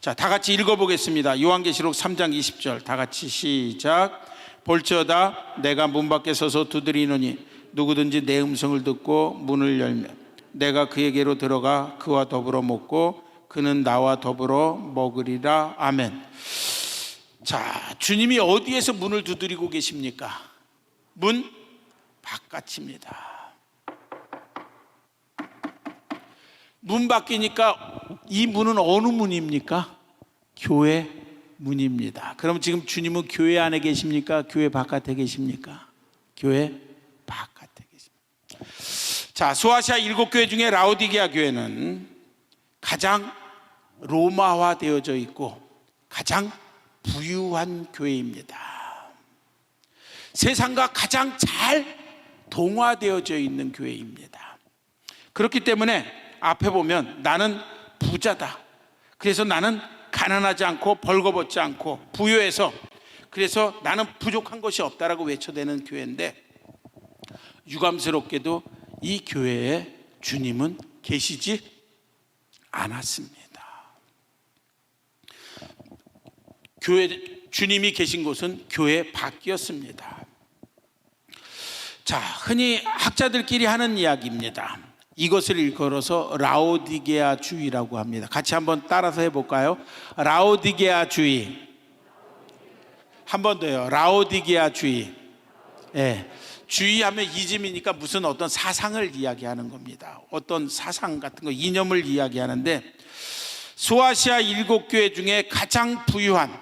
자, 다 같이 읽어보겠습니다. 요한계시록 3장 20절 다 같이 시작. 볼지어다 내가 문 밖에 서서 두드리노니 누구든지 내 음성을 듣고 문을 열면 내가 그에게로 들어가 그와 더불어 먹고 그는 나와 더불어 먹으리라. 아멘. 자, 주님이 어디에서 문을 두드리고 계십니까? 문 바깥입니다. 문 밖이니까 이 문은 어느 문입니까? 교회 문입니다. 그럼 지금 주님은 교회 안에 계십니까? 교회 바깥에 계십니까? 교회 바깥에 계십니다. 자, 소아시아 7교회 중에 라오디게아 교회는 가장 로마화 되어져 있고 가장 부유한 교회입니다. 세상과 가장 잘 동화되어져 있는 교회입니다. 그렇기 때문에 앞에 보면 나는 부자다, 그래서 나는 가난하지 않고 벌거벗지 않고 부유해서 그래서 나는 부족한 것이 없다라고 외쳐대는 교회인데, 유감스럽게도 이 교회에 주님은 계시지 않았습니다. 주님이 계신 곳은 교회 밖이었습니다. 자, 흔히 학자들끼리 하는 이야기입니다. 이것을 일컬어서 라오디게아 주의라고 합니다. 같이 한번 따라서 해볼까요? 라오디게아 주의. 한 번 더요. 라오디게아 주의. 네. 주의하면 이즘이니까 무슨 어떤 사상을 이야기하는 겁니다. 어떤 사상 같은 거, 이념을 이야기하는데, 소아시아 7교회 중에 가장 부유한,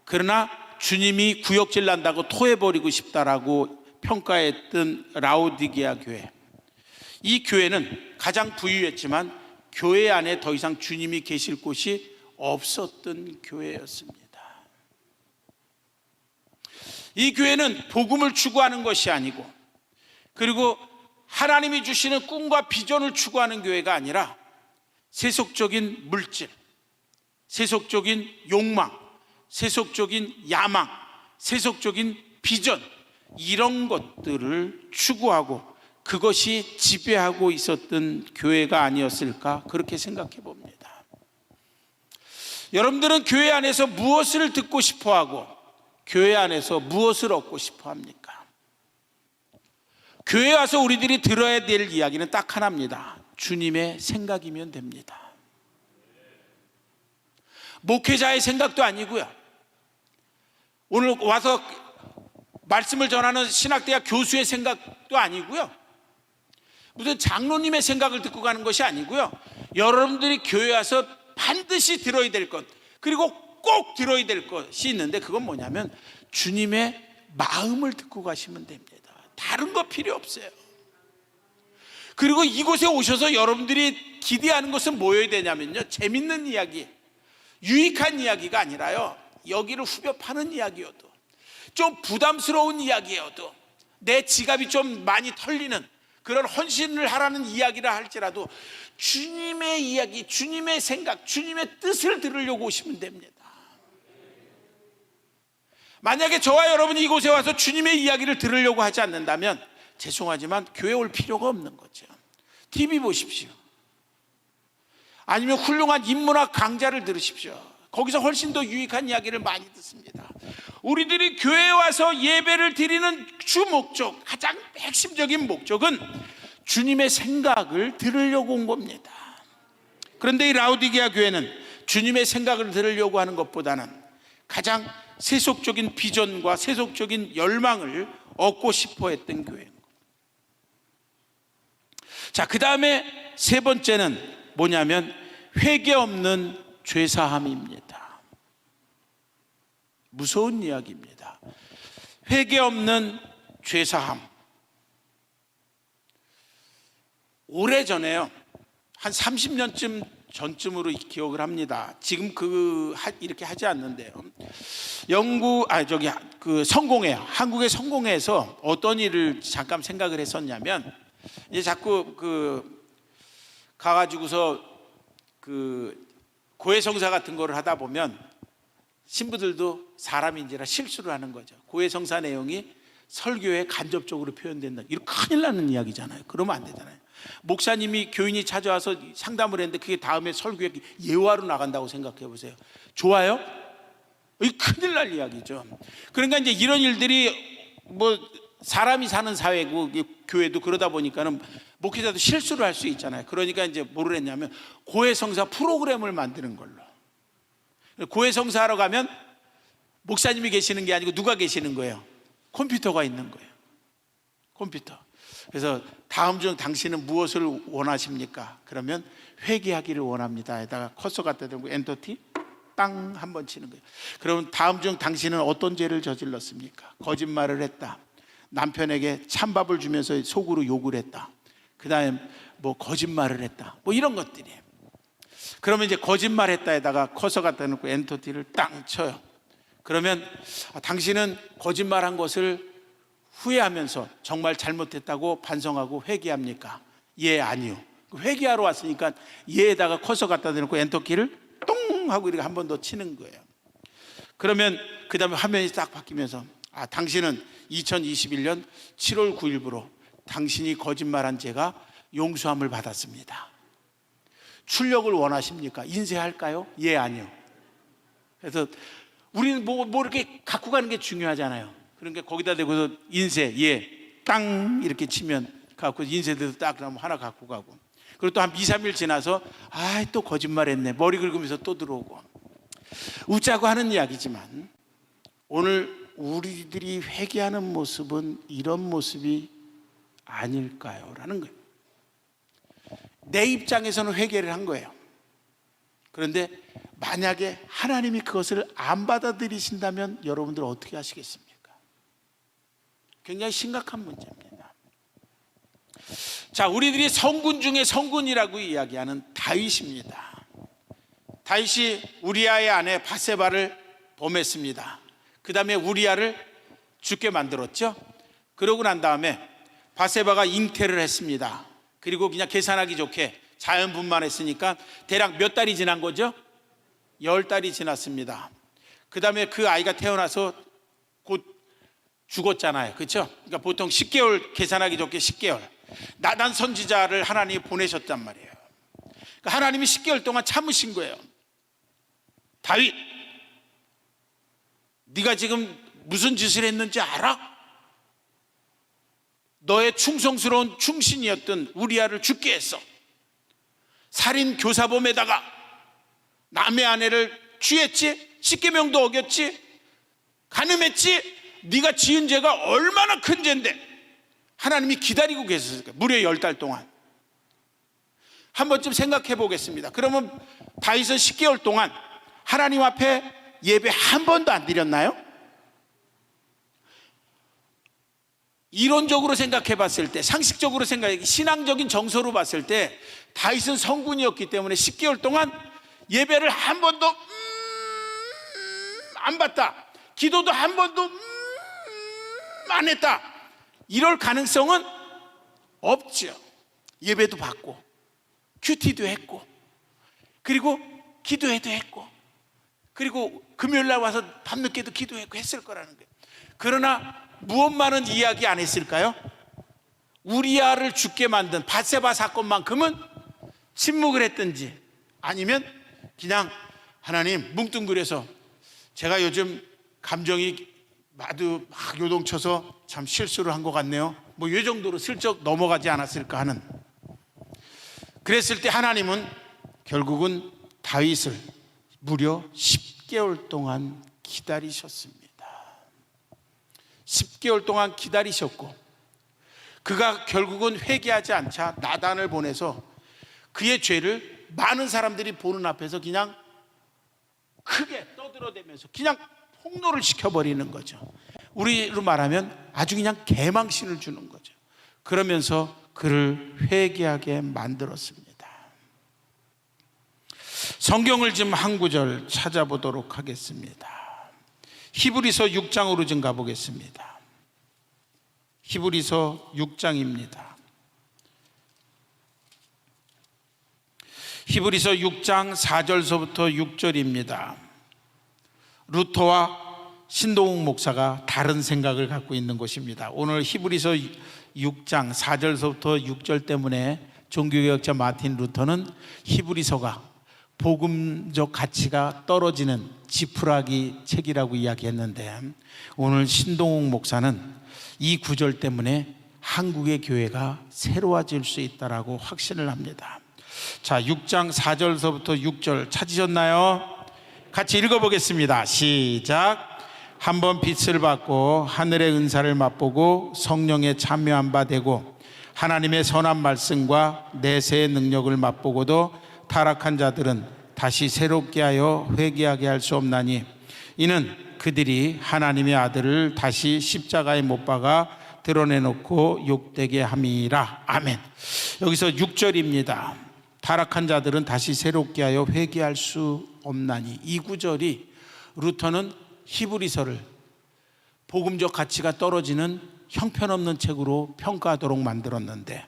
그러나 주님이 구역질 난다고 토해버리고 싶다라고 평가했던 라오디게아 교회, 이 교회는 가장 부유했지만 교회 안에 더 이상 주님이 계실 곳이 없었던 교회였습니다. 이 교회는 복음을 추구하는 것이 아니고, 그리고 하나님이 주시는 꿈과 비전을 추구하는 교회가 아니라 세속적인 물질, 세속적인 욕망, 세속적인 야망, 세속적인 비전, 이런 것들을 추구하고 그것이 지배하고 있었던 교회가 아니었을까, 그렇게 생각해 봅니다. 여러분들은 교회 안에서 무엇을 듣고 싶어 하고 교회 안에서 무엇을 얻고 싶어 합니까? 교회 와서 우리들이 들어야 될 이야기는 딱 하나입니다. 주님의 생각이면 됩니다. 목회자의 생각도 아니고요, 오늘 와서 말씀을 전하는 신학대학 교수의 생각도 아니고요, 무슨 장로님의 생각을 듣고 가는 것이 아니고요, 여러분들이 교회 와서 반드시 들어야 될 것, 그리고 꼭 들어야 될 것이 있는데, 그건 뭐냐면 주님의 마음을 듣고 가시면 됩니다. 다른 거 필요 없어요. 그리고 이곳에 오셔서 여러분들이 기대하는 것은 뭐여야 되냐면요, 재밌는 이야기, 유익한 이야기가 아니라요, 여기를 후벼 파는 이야기여도, 좀 부담스러운 이야기여도, 내 지갑이 좀 많이 털리는 그런 헌신을 하라는 이야기라 할지라도 주님의 이야기, 주님의 생각, 주님의 뜻을 들으려고 오시면 됩니다. 만약에 저와 여러분이 이곳에 와서 주님의 이야기를 들으려고 하지 않는다면 죄송하지만 교회 올 필요가 없는 거죠. TV 보십시오. 아니면 훌륭한 인문학 강좌를 들으십시오. 거기서 훨씬 더 유익한 이야기를 많이 듣습니다. 우리들이 교회에 와서 예배를 드리는 주 목적, 가장 핵심적인 목적은 주님의 생각을 들으려고 온 겁니다. 그런데 이 라오디게아 교회는 주님의 생각을 들으려고 하는 것보다는 가장 세속적인 비전과 세속적인 열망을 얻고 싶어 했던 교회인 겁니다. 자, 그 다음에 세 번째는 뭐냐면 회개 없는 죄사함입니다. 무서운 이야기입니다. 회개 없는 죄사함. 오래전에요, 한 30년쯤 전쯤으로 기억을 합니다. 지금 이렇게 하지 않는데요, 성공회, 한국의 성공회에서 어떤 일을 잠깐 생각을 했었냐면, 이제 자꾸 가가지고서 고해성사 같은 거를 하다 보면 신부들도 사람인지라 실수를 하는 거죠. 고해성사 내용이 설교에 간접적으로 표현된다. 이거 큰일 나는 이야기잖아요. 그러면 안 되잖아요. 목사님이 교인이 찾아와서 상담을 했는데 그게 다음에 설교에 예화로 나간다고 생각해 보세요. 좋아요? 이 큰일 날 이야기죠. 그러니까 이제 이런 일들이 뭐 사람이 사는 사회고 교회도 그러다 보니까는 목회자도 실수를 할 수 있잖아요. 그러니까 이제 뭐를 했냐면 고해성사 프로그램을 만드는 걸로. 고해성사 하러 가면 목사님이 계시는 게 아니고 누가 계시는 거예요? 컴퓨터가 있는 거예요. 컴퓨터. 그래서 다음 중 당신은 무엇을 원하십니까? 그러면 회개하기를 원합니다. 에다가 커서 갖다 대고 엔터티 땅 한번 치는 거예요. 그러면 다음 중 당신은 어떤 죄를 저질렀습니까? 거짓말을 했다. 남편에게 찬밥을 주면서 속으로 욕을 했다. 그 다음에 뭐 거짓말을 했다. 뭐 이런 것들이에요. 그러면 이제 거짓말했다에다가 커서 갖다 놓고 엔터티를 땅 쳐요. 그러면 당신은 거짓말한 것을 후회하면서 정말 잘못했다고 반성하고 회개합니까? 예, 아니요. 회개하러 왔으니까 예에다가 커서 갖다 대놓고 엔터키를 똥 하고 이렇게 한 번 더 치는 거예요. 그러면 그 다음에 화면이 딱 바뀌면서 당신은 2021년 7월 9일부로 당신이 거짓말한 죄가 용서함을 받았습니다. 출력을 원하십니까? 인쇄할까요? 예, 아니요. 그래서 우리는 뭐 이렇게 갖고 가는 게 중요하잖아요. 그러니까 거기다 대고서 인쇄, 예, 땅 이렇게 치면 갖고 인쇄돼서 딱 그러면 하나 갖고 가고, 그리고 또 한 2, 3일 지나서 또 거짓말했네. 머리 긁으면서 또 들어오고. 웃자고 하는 이야기지만 오늘 우리들이 회개하는 모습은 이런 모습이 아닐까요? 라는 거예요. 내 입장에서는 회개를 한 거예요. 그런데 만약에 하나님이 그것을 안 받아들이신다면 여러분들 어떻게 하시겠습니까? 굉장히 심각한 문제입니다. 자, 우리들이 성군 중에 성군이라고 이야기하는 다윗입니다. 다윗이 우리아의 아내 바세바를 범했습니다. 그 다음에 우리아를 죽게 만들었죠. 그러고 난 다음에 바세바가 잉태를 했습니다. 그리고 그냥 계산하기 좋게 자연분만했으니까 대략 몇 달이 지난 거죠? 10달이 지났습니다. 그 다음에 그 아이가 태어나서 곧 죽었잖아요. 그렇죠? 그러니까 보통 10개월, 계산하기 좋게 10개월. 나단 선지자를 하나님이 보내셨단 말이에요. 그러니까 하나님이 10개월 동안 참으신 거예요. 다윗, 네가 지금 무슨 짓을 했는지 알아? 너의 충성스러운 충신이었던 우리아를 죽게 했어. 살인 교사범에다가 남의 아내를 취했지, 십계명도 어겼지, 간음했지. 네가 지은 죄가 얼마나 큰 죄인데 하나님이 기다리고 계셨을까? 무려 10달 동안. 한 번쯤 생각해 보겠습니다. 그러면 다윗은 10개월 동안 하나님 앞에 예배 한 번도 안 드렸나요? 이론적으로 생각해 봤을 때, 상식적으로 생각해, 신앙적인 정서로 봤을 때 다윗은 성군이었기 때문에 10개월 동안 예배를 한 번도 안 받다, 기도도 한 번도 안 했다, 이럴 가능성은 없죠. 예배도 받고 큐티도 했고, 그리고 기도회도 했고, 그리고 금요일날 와서 밤늦게도 기도했고 했을 거라는 거예요. 그러나 무엇만은 이야기 안 했을까요? 우리아를 죽게 만든 밧세바 사건만큼은 침묵을 했든지, 아니면 그냥 하나님 뭉뚱그려서 제가 요즘 감정이 마두 막 요동쳐서 참 실수를 한 것 같네요, 뭐 이 정도로 슬쩍 넘어가지 않았을까 하는. 그랬을 때 하나님은 결국은 다윗을 무려 10개월 동안 기다리셨습니다. 10개월 동안 기다리셨고, 그가 결국은 회개하지 않자 나단을 보내서 그의 죄를 많은 사람들이 보는 앞에서 그냥 크게 떠들어대면서 그냥 폭로를 시켜버리는 거죠. 우리로 말하면 아주 그냥 개망신을 주는 거죠. 그러면서 그를 회개하게 만들었습니다. 성경을 좀 한 구절 찾아보도록 하겠습니다. 히브리서 6장으로 좀 가보겠습니다. 히브리서 6장입니다. 히브리서 6장 4절서부터 6절입니다. 루터와 신동욱 목사가 다른 생각을 갖고 있는 것입니다. 오늘 히브리서 6장 4절서부터 6절 때문에 종교개혁자 마틴 루터는 히브리서가 복음적 가치가 떨어지는 지푸라기 책이라고 이야기했는데, 오늘 신동욱 목사는 이 구절 때문에 한국의 교회가 새로워질 수 있다라고 확신을 합니다. 자, 6장 4절서부터 6절 찾으셨나요? 같이 읽어보겠습니다. 시작. 한번 빛을 받고 하늘의 은사를 맛보고 성령에 참여한 바 되고 하나님의 선한 말씀과 내세의 능력을 맛보고도 타락한 자들은 다시 새롭게 하여 회개하게 할 수 없나니, 이는 그들이 하나님의 아들을 다시 십자가에 못 박아 드러내놓고 욕되게 함이라. 아멘. 여기서 6절입니다. 타락한 자들은 다시 새롭게 하여 회개할 수 없나니, 이 구절이 루터는 히브리서를 복음적 가치가 떨어지는 형편없는 책으로 평가하도록 만들었는데,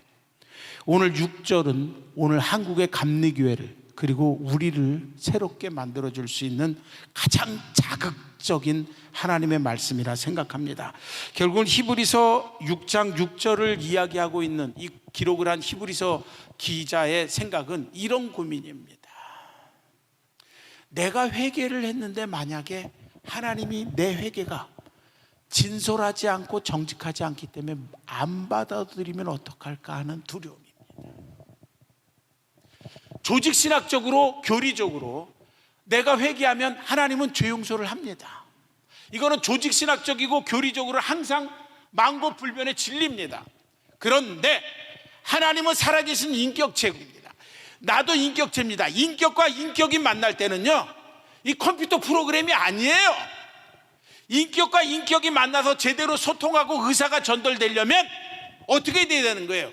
오늘 6절은 오늘 한국의 감리교회를 그리고 우리를 새롭게 만들어줄 수 있는 가장 자극적인 하나님의 말씀이라 생각합니다. 결국은 히브리서 6장 6절을 이야기하고 있는 이 기록을 한 히브리서 기자의 생각은 이런 고민입니다. 내가 회개를 했는데 만약에 하나님이 내 회개가 진솔하지 않고 정직하지 않기 때문에 안 받아들이면 어떡할까 하는 두려움입니다. 조직신학적으로, 교리적으로 내가 회개하면 하나님은 죄 용서를 합니다. 이거는 조직신학적이고 교리적으로 항상 망고불변의 진리입니다. 그런데 하나님은 살아계신 인격체입니다. 나도 인격체입니다. 인격과 인격이 만날 때는요, 이 컴퓨터 프로그램이 아니에요. 인격과 인격이 만나서 제대로 소통하고 의사가 전달되려면 어떻게 돼야 되는 거예요?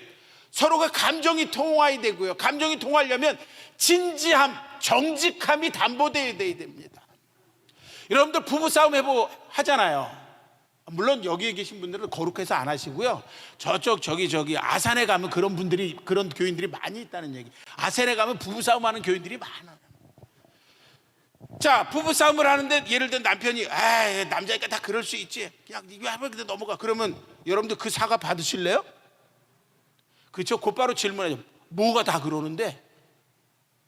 서로가 감정이 통화해야 되고요. 감정이 통하려면 진지함, 정직함이 담보되어야 됩니다. 여러분들 부부싸움 하잖아요. 물론 여기에 계신 분들은 거룩해서 안 하시고요. 저쪽 저기 아산에 가면 그런 분들이, 그런 교인들이 많이 있다는 얘기. 아산에 가면 부부싸움 하는 교인들이 많아요. 자, 부부싸움을 하는데 예를 들어 남편이 남자니까 다 그럴 수 있지, 그냥 이거 한번 그냥 넘어가, 그러면 여러분들 그 사과 받으실래요? 그렇죠? 곧바로 질문하죠. 뭐가 다 그러는데?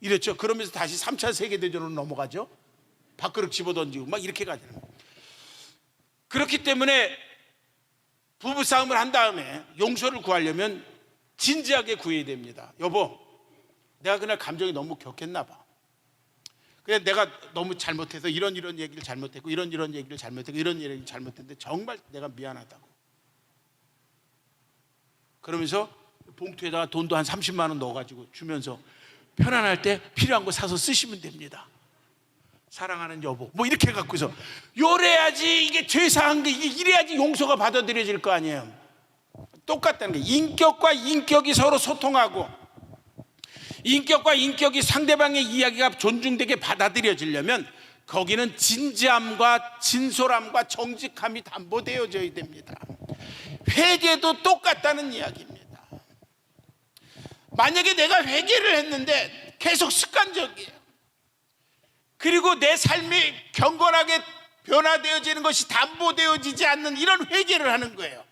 이랬죠. 그러면서 다시 3차 세계대전으로 넘어가죠. 밥그릇 집어던지고 막 이렇게 가잖아요. 그렇기 때문에 부부싸움을 한 다음에 용서를 구하려면 진지하게 구해야 됩니다. 여보, 내가 그날 감정이 너무 격했나 봐. 그래, 내가 너무 잘못해서 이런 얘기를 잘못했고 이런 얘기를 잘못했고 이런 얘기를 잘못했는데 정말 내가 미안하다고. 그러면서 봉투에다가 돈도 한 30만 원 넣어가지고 주면서 편안할 때 필요한 거 사서 쓰시면 됩니다. 사랑하는 여보, 뭐 이렇게 해갖고서 요래야지, 이게 죄사한 게 이게 이래야지 용서가 받아들여질 거 아니에요. 똑같다는 게, 인격과 인격이 서로 소통하고 인격과 인격이 상대방의 이야기가 존중되게 받아들여지려면 거기는 진지함과 진솔함과 정직함이 담보되어져야 됩니다. 회개도 똑같다는 이야기입니다. 만약에 내가 회개를 했는데 계속 습관적이에요. 그리고 내 삶이 경건하게 변화되어지는 것이 담보되어지지 않는 이런 회개를 하는 거예요.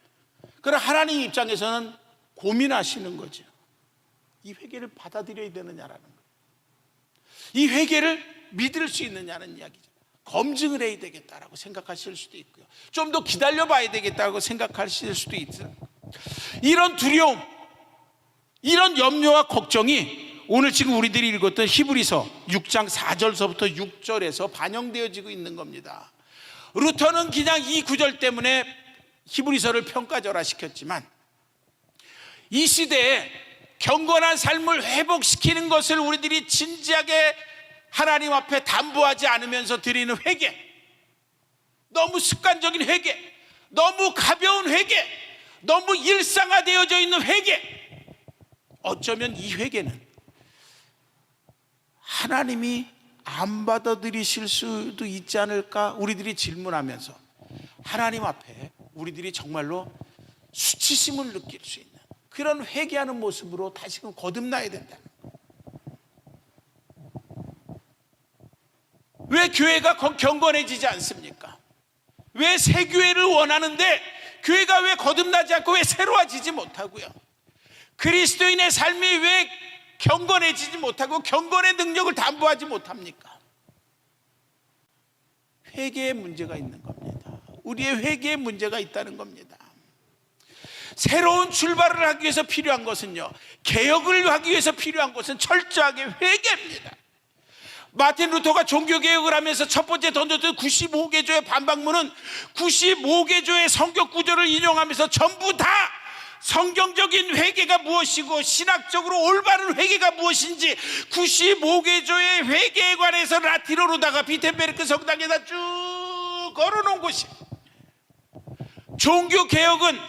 그럼 하나님 입장에서는 고민하시는 거죠. 이 회개를 받아들여야 되느냐라는 거예요. 이 회개를 믿을 수 있느냐는 이야기죠. 검증을 해야 되겠다라고 생각하실 수도 있고요. 좀 더 기다려봐야 되겠다고 생각하실 수도 있어요. 이런 두려움, 이런 염려와 걱정이 오늘 지금 우리들이 읽었던 히브리서 6장 4절서부터 6절에서 반영되어지고 있는 겁니다. 루터는 그냥 이 구절 때문에 히브리서를 평가절하시켰지만 이 시대에 경건한 삶을 회복시키는 것을 우리들이 진지하게 하나님 앞에 담보하지 않으면서 드리는 회개, 너무 습관적인 회개, 너무 가벼운 회개, 너무 일상화되어져 있는 회개, 어쩌면 이 회개는 하나님이 안 받아들이실 수도 있지 않을까 우리들이 질문하면서 하나님 앞에 우리들이 정말로 수치심을 느낄 수 있는 그런 회개하는 모습으로 다시금 거듭나야 된다는 거예요. 왜 교회가 경건해지지 않습니까? 왜 새 교회를 원하는데 교회가 왜 거듭나지 않고 왜 새로워지지 못하고요? 그리스도인의 삶이 왜 경건해지지 못하고 경건의 능력을 담보하지 못합니까? 회개에 문제가 있는 겁니다. 우리의 회개에 문제가 있다는 겁니다. 새로운 출발을 하기 위해서 필요한 것은요, 개혁을 하기 위해서 필요한 것은 철저하게 회개입니다. 마틴 루터가 종교개혁을 하면서 첫 번째 던졌던 95개조의 반박문은 95개조의 성격 구조를 인용하면서 전부 다 성경적인 회개가 무엇이고 신학적으로 올바른 회개가 무엇인지 95개조의 회개에 관해서 라틴어로다가 비텐베르크 성당에다 쭉 걸어놓은 곳이, 종교개혁은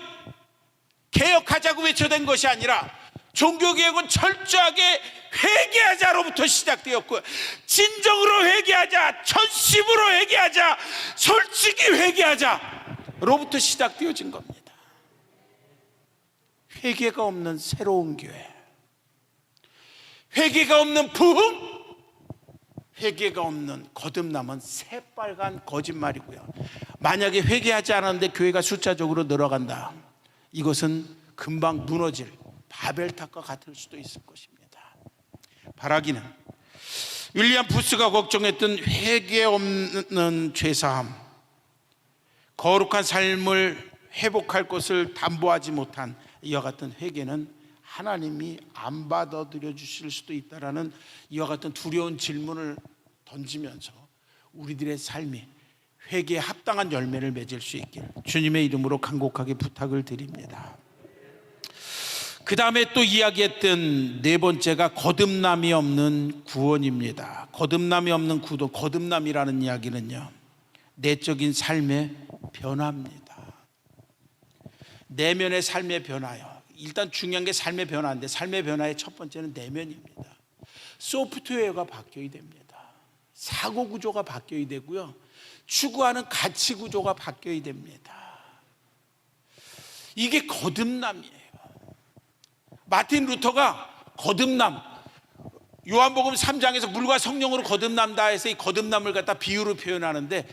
개혁하자고 외쳐된 것이 아니라 종교개혁은 철저하게 회개하자로부터 시작되었고요, 진정으로 회개하자, 전심으로 회개하자, 솔직히 회개하자로부터 시작되어진 겁니다. 회개가 없는 새로운 교회, 회개가 없는 부흥, 회개가 없는 거듭남은 새빨간 거짓말이고요. 만약에 회개하지 않았는데 교회가 숫자적으로 늘어간다, 이것은 금방 무너질 바벨탑과 같을 수도 있을 것입니다. 바라기는 윌리엄 부스가 걱정했던 회개 없는 죄사함, 거룩한 삶을 회복할 것을 담보하지 못한 이와 같은 회개는 하나님이 안 받아들여 주실 수도 있다라는 이와 같은 두려운 질문을 던지면서 우리들의 삶이 회개에 합당한 열매를 맺을 수 있길 주님의 이름으로 간곡하게 부탁을 드립니다. 그 다음에 또 이야기했던 네 번째가 거듭남이 없는 구원입니다. 거듭남이 없는 구원, 거듭남이라는 이야기는요, 내적인 삶의 변화입니다. 내면의 삶의 변화요. 일단 중요한 게 삶의 변화인데 삶의 변화의 첫 번째는 내면입니다. 소프트웨어가 바뀌어야 됩니다. 사고 구조가 바뀌어야 되고요, 추구하는 가치 구조가 바뀌어야 됩니다. 이게 거듭남이에요. 마틴 루터가 거듭남, 요한복음 3장에서 물과 성령으로 거듭남다 해서 이 거듭남을 갖다 비유로 표현하는데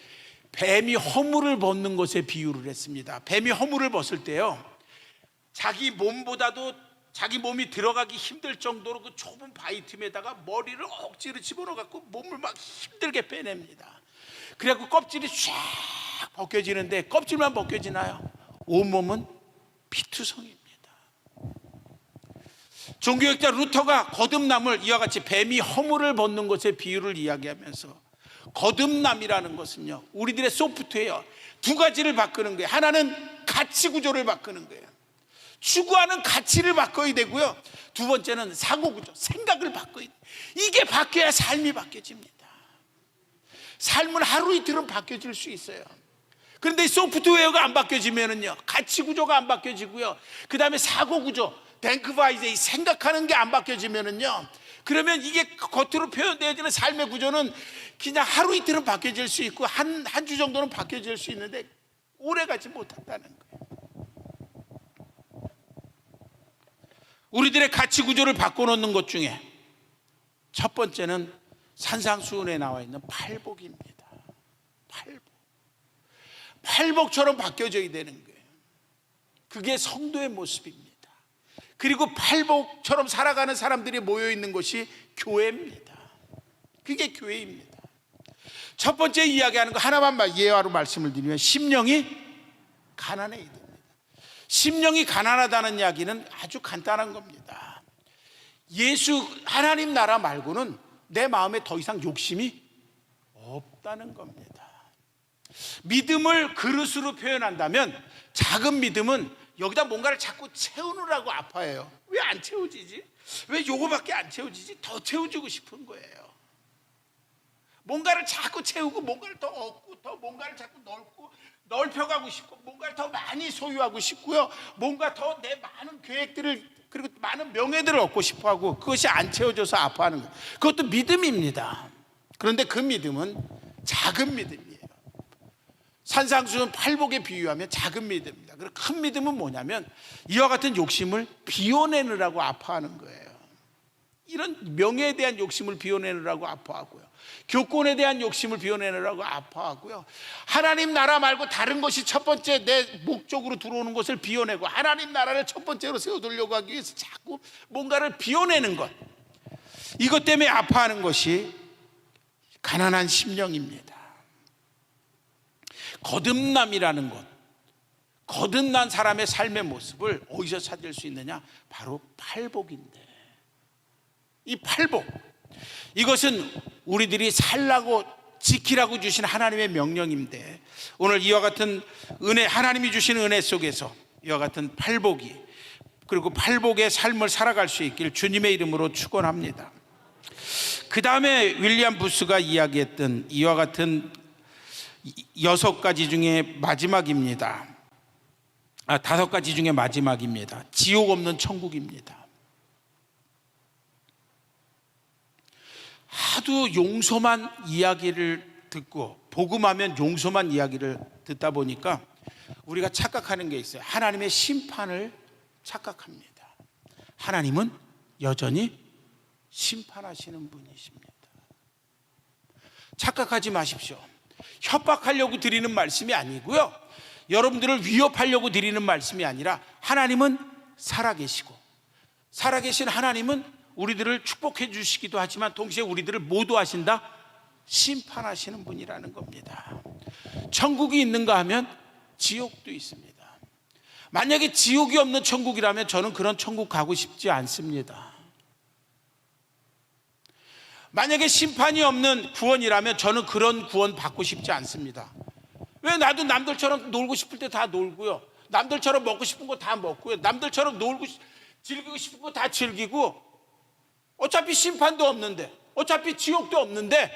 뱀이 허물을 벗는 것에 비유를 했습니다. 뱀이 허물을 벗을 때요, 자기 몸보다도 자기 몸이 들어가기 힘들 정도로 그 좁은 바위 틈에다가 머리를 억지로 집어넣어 갖고 몸을 막 힘들게 빼냅니다. 그래갖고 껍질이 쫙 벗겨지는데 껍질만 벗겨지나요? 온몸은 피투성입니다. 종교학자 루터가 거듭남을 이와 같이 뱀이 허물을 벗는 것의 비유를 이야기하면서, 거듭남이라는 것은요, 우리들의 소프트웨어 두 가지를 바꾸는 거예요. 하나는 가치 구조를 바꾸는 거예요. 추구하는 가치를 바꿔야 되고요, 두 번째는 사고 구조, 생각을 바꿔야 돼요. 이게 바뀌어야 삶이 바뀌어집니다. 삶은 하루 이틀은 바뀌어질 수 있어요. 그런데 이 소프트웨어가 안 바뀌어지면은요, 가치 구조가 안 바뀌어지고요, 그 다음에 사고 구조, 댕크바이제, 생각하는 게 안 바뀌어지면은요, 그러면 이게 겉으로 표현되어지는 삶의 구조는 그냥 하루 이틀은 바뀌어질 수 있고 한 주 정도는 바뀌어질 수 있는데 오래 가지 못한다는 거예요. 우리들의 가치 구조를 바꿔놓는 것 중에 첫 번째는 산상수훈에 나와 있는 팔복입니다. 팔복처럼 바뀌어져야 되는 거예요. 그게 성도의 모습입니다. 그리고 팔복처럼 살아가는 사람들이 모여있는 것이 교회입니다. 그게 교회입니다. 첫 번째 이야기하는 거 하나만 예화로 말씀을 드리면, 심령이 가난해야 됩니다. 심령이 가난하다는 이야기는 아주 간단한 겁니다. 하나님 나라 말고는 내 마음에 더 이상 욕심이 없다는 겁니다. 믿음을 그릇으로 표현한다면, 작은 믿음은 여기다 뭔가를 자꾸 채우느라고 아파해요. 왜 안 채워지지? 왜 요거밖에 안 채워지지? 더 채워주고 싶은 거예요. 뭔가를 자꾸 채우고, 뭔가를 더 얻고, 더 뭔가를 자꾸 넓혀가고 싶고, 뭔가를 더 많이 소유하고 싶고요, 뭔가 더 내 많은 계획들을, 그리고 많은 명예들을 얻고 싶어하고, 그것이 안 채워져서 아파하는 거예요. 그것도 믿음입니다. 그런데 그 믿음은 작은 믿음이에요. 산상수훈 팔복에 비유하면 작은 믿음입니다. 그리고 큰 믿음은 뭐냐면, 이와 같은 욕심을 비워내느라고 아파하는 거예요. 이런 명예에 대한 욕심을 비워내느라고 아파하고요, 교권에 대한 욕심을 비워내느라고 아파하고요, 하나님 나라 말고 다른 것이 첫 번째 내 목적으로 들어오는 것을 비워내고, 하나님 나라를 첫 번째로 세워두려고 하기 위해서 자꾸 뭔가를 비워내는 것, 이것 때문에 아파하는 것이 가난한 심령입니다. 거듭남이라는 것, 거듭난 사람의 삶의 모습을 어디서 찾을 수 있느냐? 바로 팔복인데, 이 팔복, 이것은 우리들이 살라고 지키라고 주신 하나님의 명령인데, 오늘 이와 같은 은혜, 하나님이 주신 은혜 속에서 이와 같은 팔복이, 그리고 팔복의 삶을 살아갈 수 있길 주님의 이름으로 축원합니다. 그 다음에 윌리엄 부스가 이야기했던 이와 같은 6가지 중에 마지막입니다. 5가지 중에 마지막입니다. 지옥 없는 천국입니다. 하도 용서만 이야기를 듣고, 복음하면 용서만 이야기를 듣다 보니까 우리가 착각하는 게 있어요. 하나님의 심판을 착각합니다. 하나님은 여전히 심판하시는 분이십니다. 착각하지 마십시오. 협박하려고 드리는 말씀이 아니고요, 여러분들을 위협하려고 드리는 말씀이 아니라, 하나님은 살아계시고, 살아계신 하나님은 우리들을 축복해 주시기도 하지만 동시에 우리들을 모도하신다, 심판하시는 분이라는 겁니다. 천국이 있는가 하면 지옥도 있습니다. 만약에 지옥이 없는 천국이라면 저는 그런 천국 가고 싶지 않습니다. 만약에 심판이 없는 구원이라면 저는 그런 구원 받고 싶지 않습니다. 왜? 나도 남들처럼 놀고 싶을 때 다 놀고요, 남들처럼 먹고 싶은 거 다 먹고요, 남들처럼 즐기고 싶은 거 다 즐기고, 어차피 심판도 없는데, 어차피 지옥도 없는데,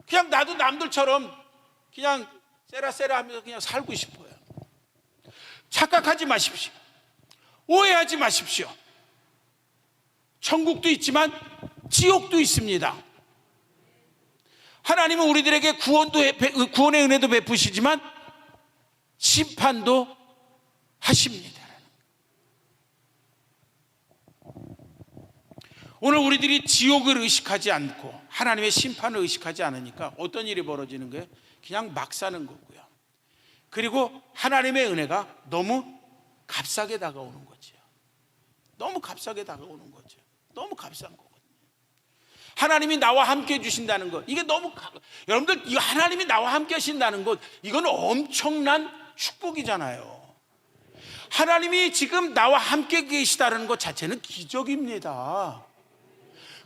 그냥 나도 남들처럼 그냥 세라세라 하면서 그냥 살고 싶어요. 착각하지 마십시오. 오해하지 마십시오. 천국도 있지만 지옥도 있습니다. 하나님은 우리들에게 구원의 은혜도 베푸시지만 심판도 하십니다. 오늘 우리들이 지옥을 의식하지 않고 하나님의 심판을 의식하지 않으니까 어떤 일이 벌어지는 거예요? 그냥 막 사는 거고요, 그리고 하나님의 은혜가 너무 값싸게 다가오는 거죠. 너무 값싸게 다가오는 거죠. 너무 값싼 거거든요. 하나님이 나와 함께 해주신다는 것, 이게 너무, 여러분들, 이 하나님이 나와 함께 하신다는 것, 이건 엄청난 축복이잖아요. 하나님이 지금 나와 함께 계시다는 것 자체는 기적입니다.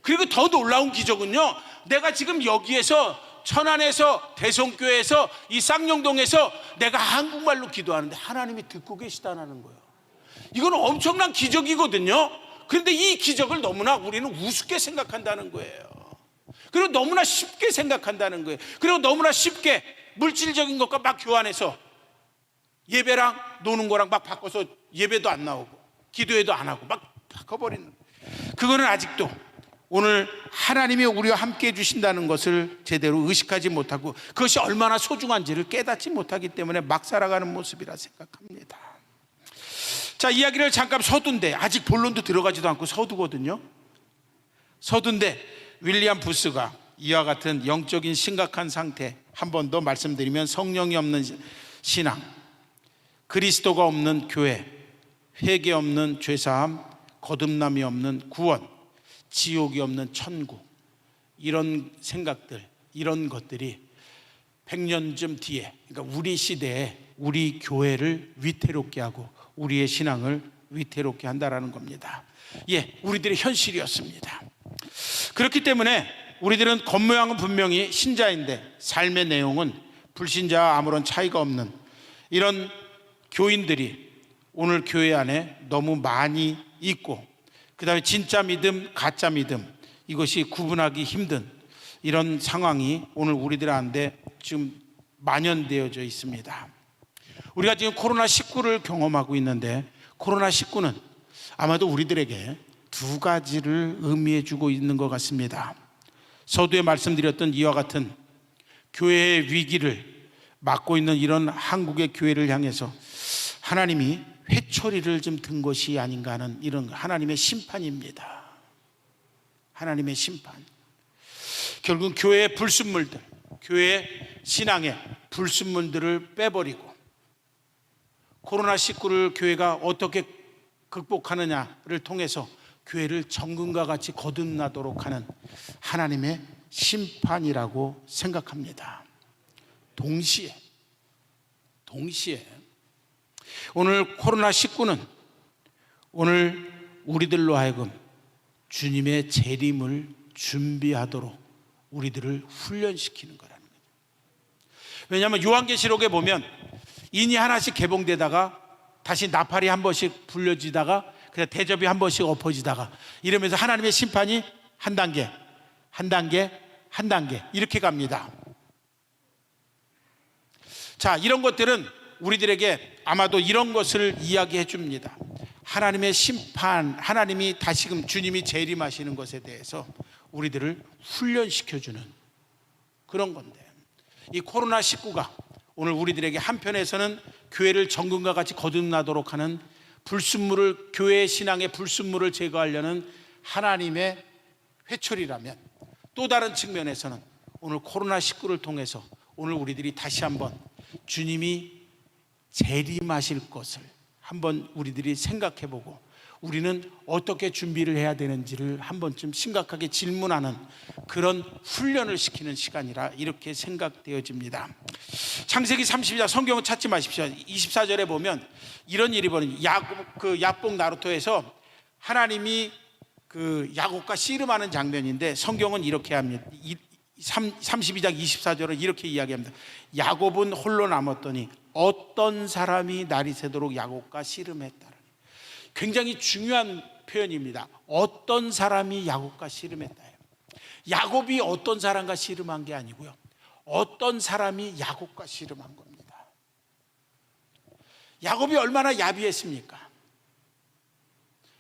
그리고 더 놀라운 기적은요, 내가 지금 여기에서 천안에서 대성교회에서 이 쌍용동에서 내가 한국말로 기도하는데 하나님이 듣고 계시다는 거예요. 이건 엄청난 기적이거든요. 그런데 이 기적을 너무나 우리는 우습게 생각한다는 거예요. 그리고 너무나 쉽게 생각한다는 거예요. 그리고 너무나 쉽게 물질적인 것과 막 교환해서 예배랑 노는 거랑 막 바꿔서 예배도 안 나오고 기도회도 안 하고 막 바꿔버리는 거예요. 그거는 아직도 오늘 하나님이 우리와 함께 해주신다는 것을 제대로 의식하지 못하고 그것이 얼마나 소중한지를 깨닫지 못하기 때문에 막 살아가는 모습이라 생각합니다. 자, 이야기를 잠깐 서둔데 아직 본론도 들어가지도 않고 서두거든요. 서둔데 윌리엄 부스가 이와 같은 영적인 심각한 상태, 한 번 더 말씀드리면 성령이 없는 신앙, 그리스도가 없는 교회, 회개 없는 죄사함, 거듭남이 없는 구원, 지옥이 없는 천국, 이런 생각들, 이런 것들이 100년쯤 뒤에, 그러니까 우리 시대에 우리 교회를 위태롭게 하고 우리의 신앙을 위태롭게 한다라는 겁니다. 예, 우리들의 현실이었습니다. 그렇기 때문에 우리들은 겉모양은 분명히 신자인데 삶의 내용은 불신자와 아무런 차이가 없는 이런 교인들이 오늘 교회 안에 너무 많이 있고, 그 다음에 진짜 믿음, 가짜 믿음, 이것이 구분하기 힘든 이런 상황이 오늘 우리들한테 지금 만연되어져 있습니다. 우리가 지금 코로나19를 경험하고 있는데 코로나19는 아마도 우리들에게 두 가지를 의미해 주고 있는 것 같습니다. 서두에 말씀드렸던 이와 같은 교회의 위기를 맞고 있는 이런 한국의 교회를 향해서 하나님이 회초리를 좀 든 것이 아닌가 하는 이런 하나님의 심판입니다. 하나님의 심판. 결국 교회의 불순물들, 교회의 신앙의 불순물들을 빼버리고 코로나19를 교회가 어떻게 극복하느냐를 통해서 교회를 정금과 같이 거듭나도록 하는 하나님의 심판이라고 생각합니다. 동시에 오늘 코로나19는 오늘 우리들로 하여금 주님의 재림을 준비하도록 우리들을 훈련시키는 거라는 거죠. 왜냐하면 요한계시록에 보면 인이 하나씩 개봉되다가 다시 나팔이 한 번씩 불려지다가 그냥 대접이 한 번씩 엎어지다가 이러면서 하나님의 심판이 한 단계 이렇게 갑니다. 자, 이런 것들은 우리들에게 아마도 이런 것을 이야기해 줍니다. 하나님의 심판, 하나님이 다시금 주님이 재림하시는 것에 대해서 우리들을 훈련시켜주는 그런 건데, 이 코로나19가 오늘 우리들에게 한편에서는 교회를 정금과 같이 거듭나도록 하는 불순물을, 교회의 신앙의 불순물을 제거하려는 하나님의 회초리라면, 또 다른 측면에서는 오늘 코로나19를 통해서 오늘 우리들이 다시 한번 주님이 재림하실 것을 한번 우리들이 생각해보고 우리는 어떻게 준비를 해야 되는지를 한 번쯤 심각하게 질문하는 그런 훈련을 시키는 시간이라 이렇게 생각되어집니다. 창세기 32장 성경은 찾지 마십시오. 24절에 보면 이런 일이 벌어집니다. 야복 나루토에서 하나님이 그 야곱과 씨름하는 장면인데 성경은 이렇게 합니다. 32장 24절은 이렇게 이야기합니다. 야곱은 홀로 남았더니 어떤 사람이 날이 새도록 야곱과 씨름했다. 굉장히 중요한 표현입니다. 어떤 사람이 야곱과 씨름했다. 야곱이 어떤 사람과 씨름한 게 아니고요, 어떤 사람이 야곱과 씨름한 겁니다. 야곱이 얼마나 야비했습니까?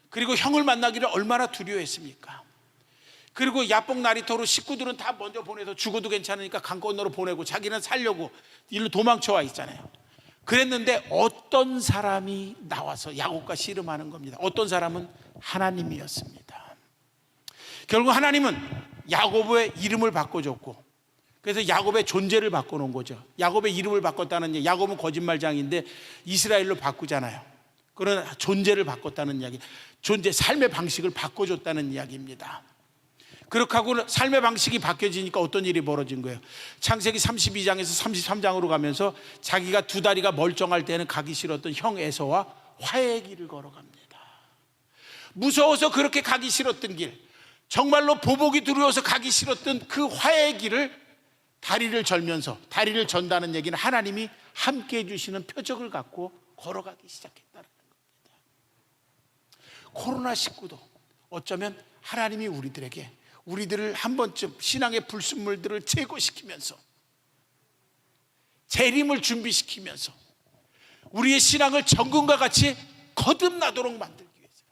그리고 형을 만나기를 얼마나 두려워했습니까? 그리고 야복 나리토로 식구들은 다 먼저 보내서 죽어도 괜찮으니까 강 건너로 보내고 자기는 살려고 일로 도망쳐와 있잖아요. 그랬는데 어떤 사람이 나와서 야곱과 씨름하는 겁니다. 어떤 사람은 하나님이었습니다. 결국 하나님은 야곱의 이름을 바꿔줬고, 그래서 야곱의 존재를 바꿔놓은 거죠. 야곱의 이름을 바꿨다는 얘기, 야곱은 거짓말장인데 이스라엘로 바꾸잖아요. 그런 존재를 바꿨다는 이야기, 존재, 삶의 방식을 바꿔줬다는 이야기입니다. 그렇게 하고 삶의 방식이 바뀌어지니까 어떤 일이 벌어진 거예요? 창세기 32장에서 33장으로 가면서 자기가 두 다리가 멀쩡할 때는 가기 싫었던 형 에서와 화해의 길을 걸어갑니다. 무서워서 그렇게 가기 싫었던 길, 정말로 보복이 두려워서 가기 싫었던 그 화해의 길을 다리를 절면서, 다리를 전다는 얘기는 하나님이 함께 해주시는 표적을 갖고 걸어가기 시작했다는 겁니다. 코로나19도 어쩌면 하나님이 우리들을 한 번쯤 신앙의 불순물들을 제거시키면서, 재림을 준비시키면서 우리의 신앙을 정금과 같이 거듭나도록 만들기 위해서,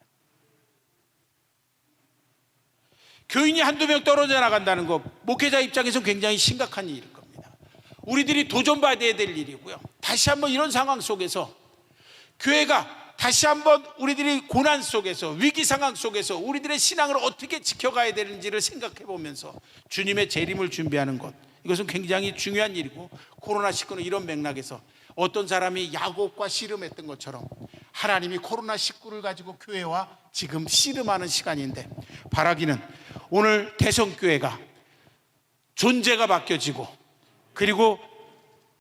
교인이 한두 명 떨어져 나간다는 것, 목회자 입장에서 굉장히 심각한 일일 겁니다. 우리들이 도전받아야 될 일이고요. 다시 한번 이런 상황 속에서 교회가 다시 한번 우리들이 고난 속에서, 위기 상황 속에서 우리들의 신앙을 어떻게 지켜가야 되는지를 생각해 보면서 주님의 재림을 준비하는 것, 이것은 굉장히 중요한 일이고, 코로나19는 이런 맥락에서 어떤 사람이 야곱과 씨름했던 것처럼 하나님이 코로나19를 가지고 교회와 지금 씨름하는 시간인데, 바라기는 오늘 대성교회가 존재가 바뀌어지고, 그리고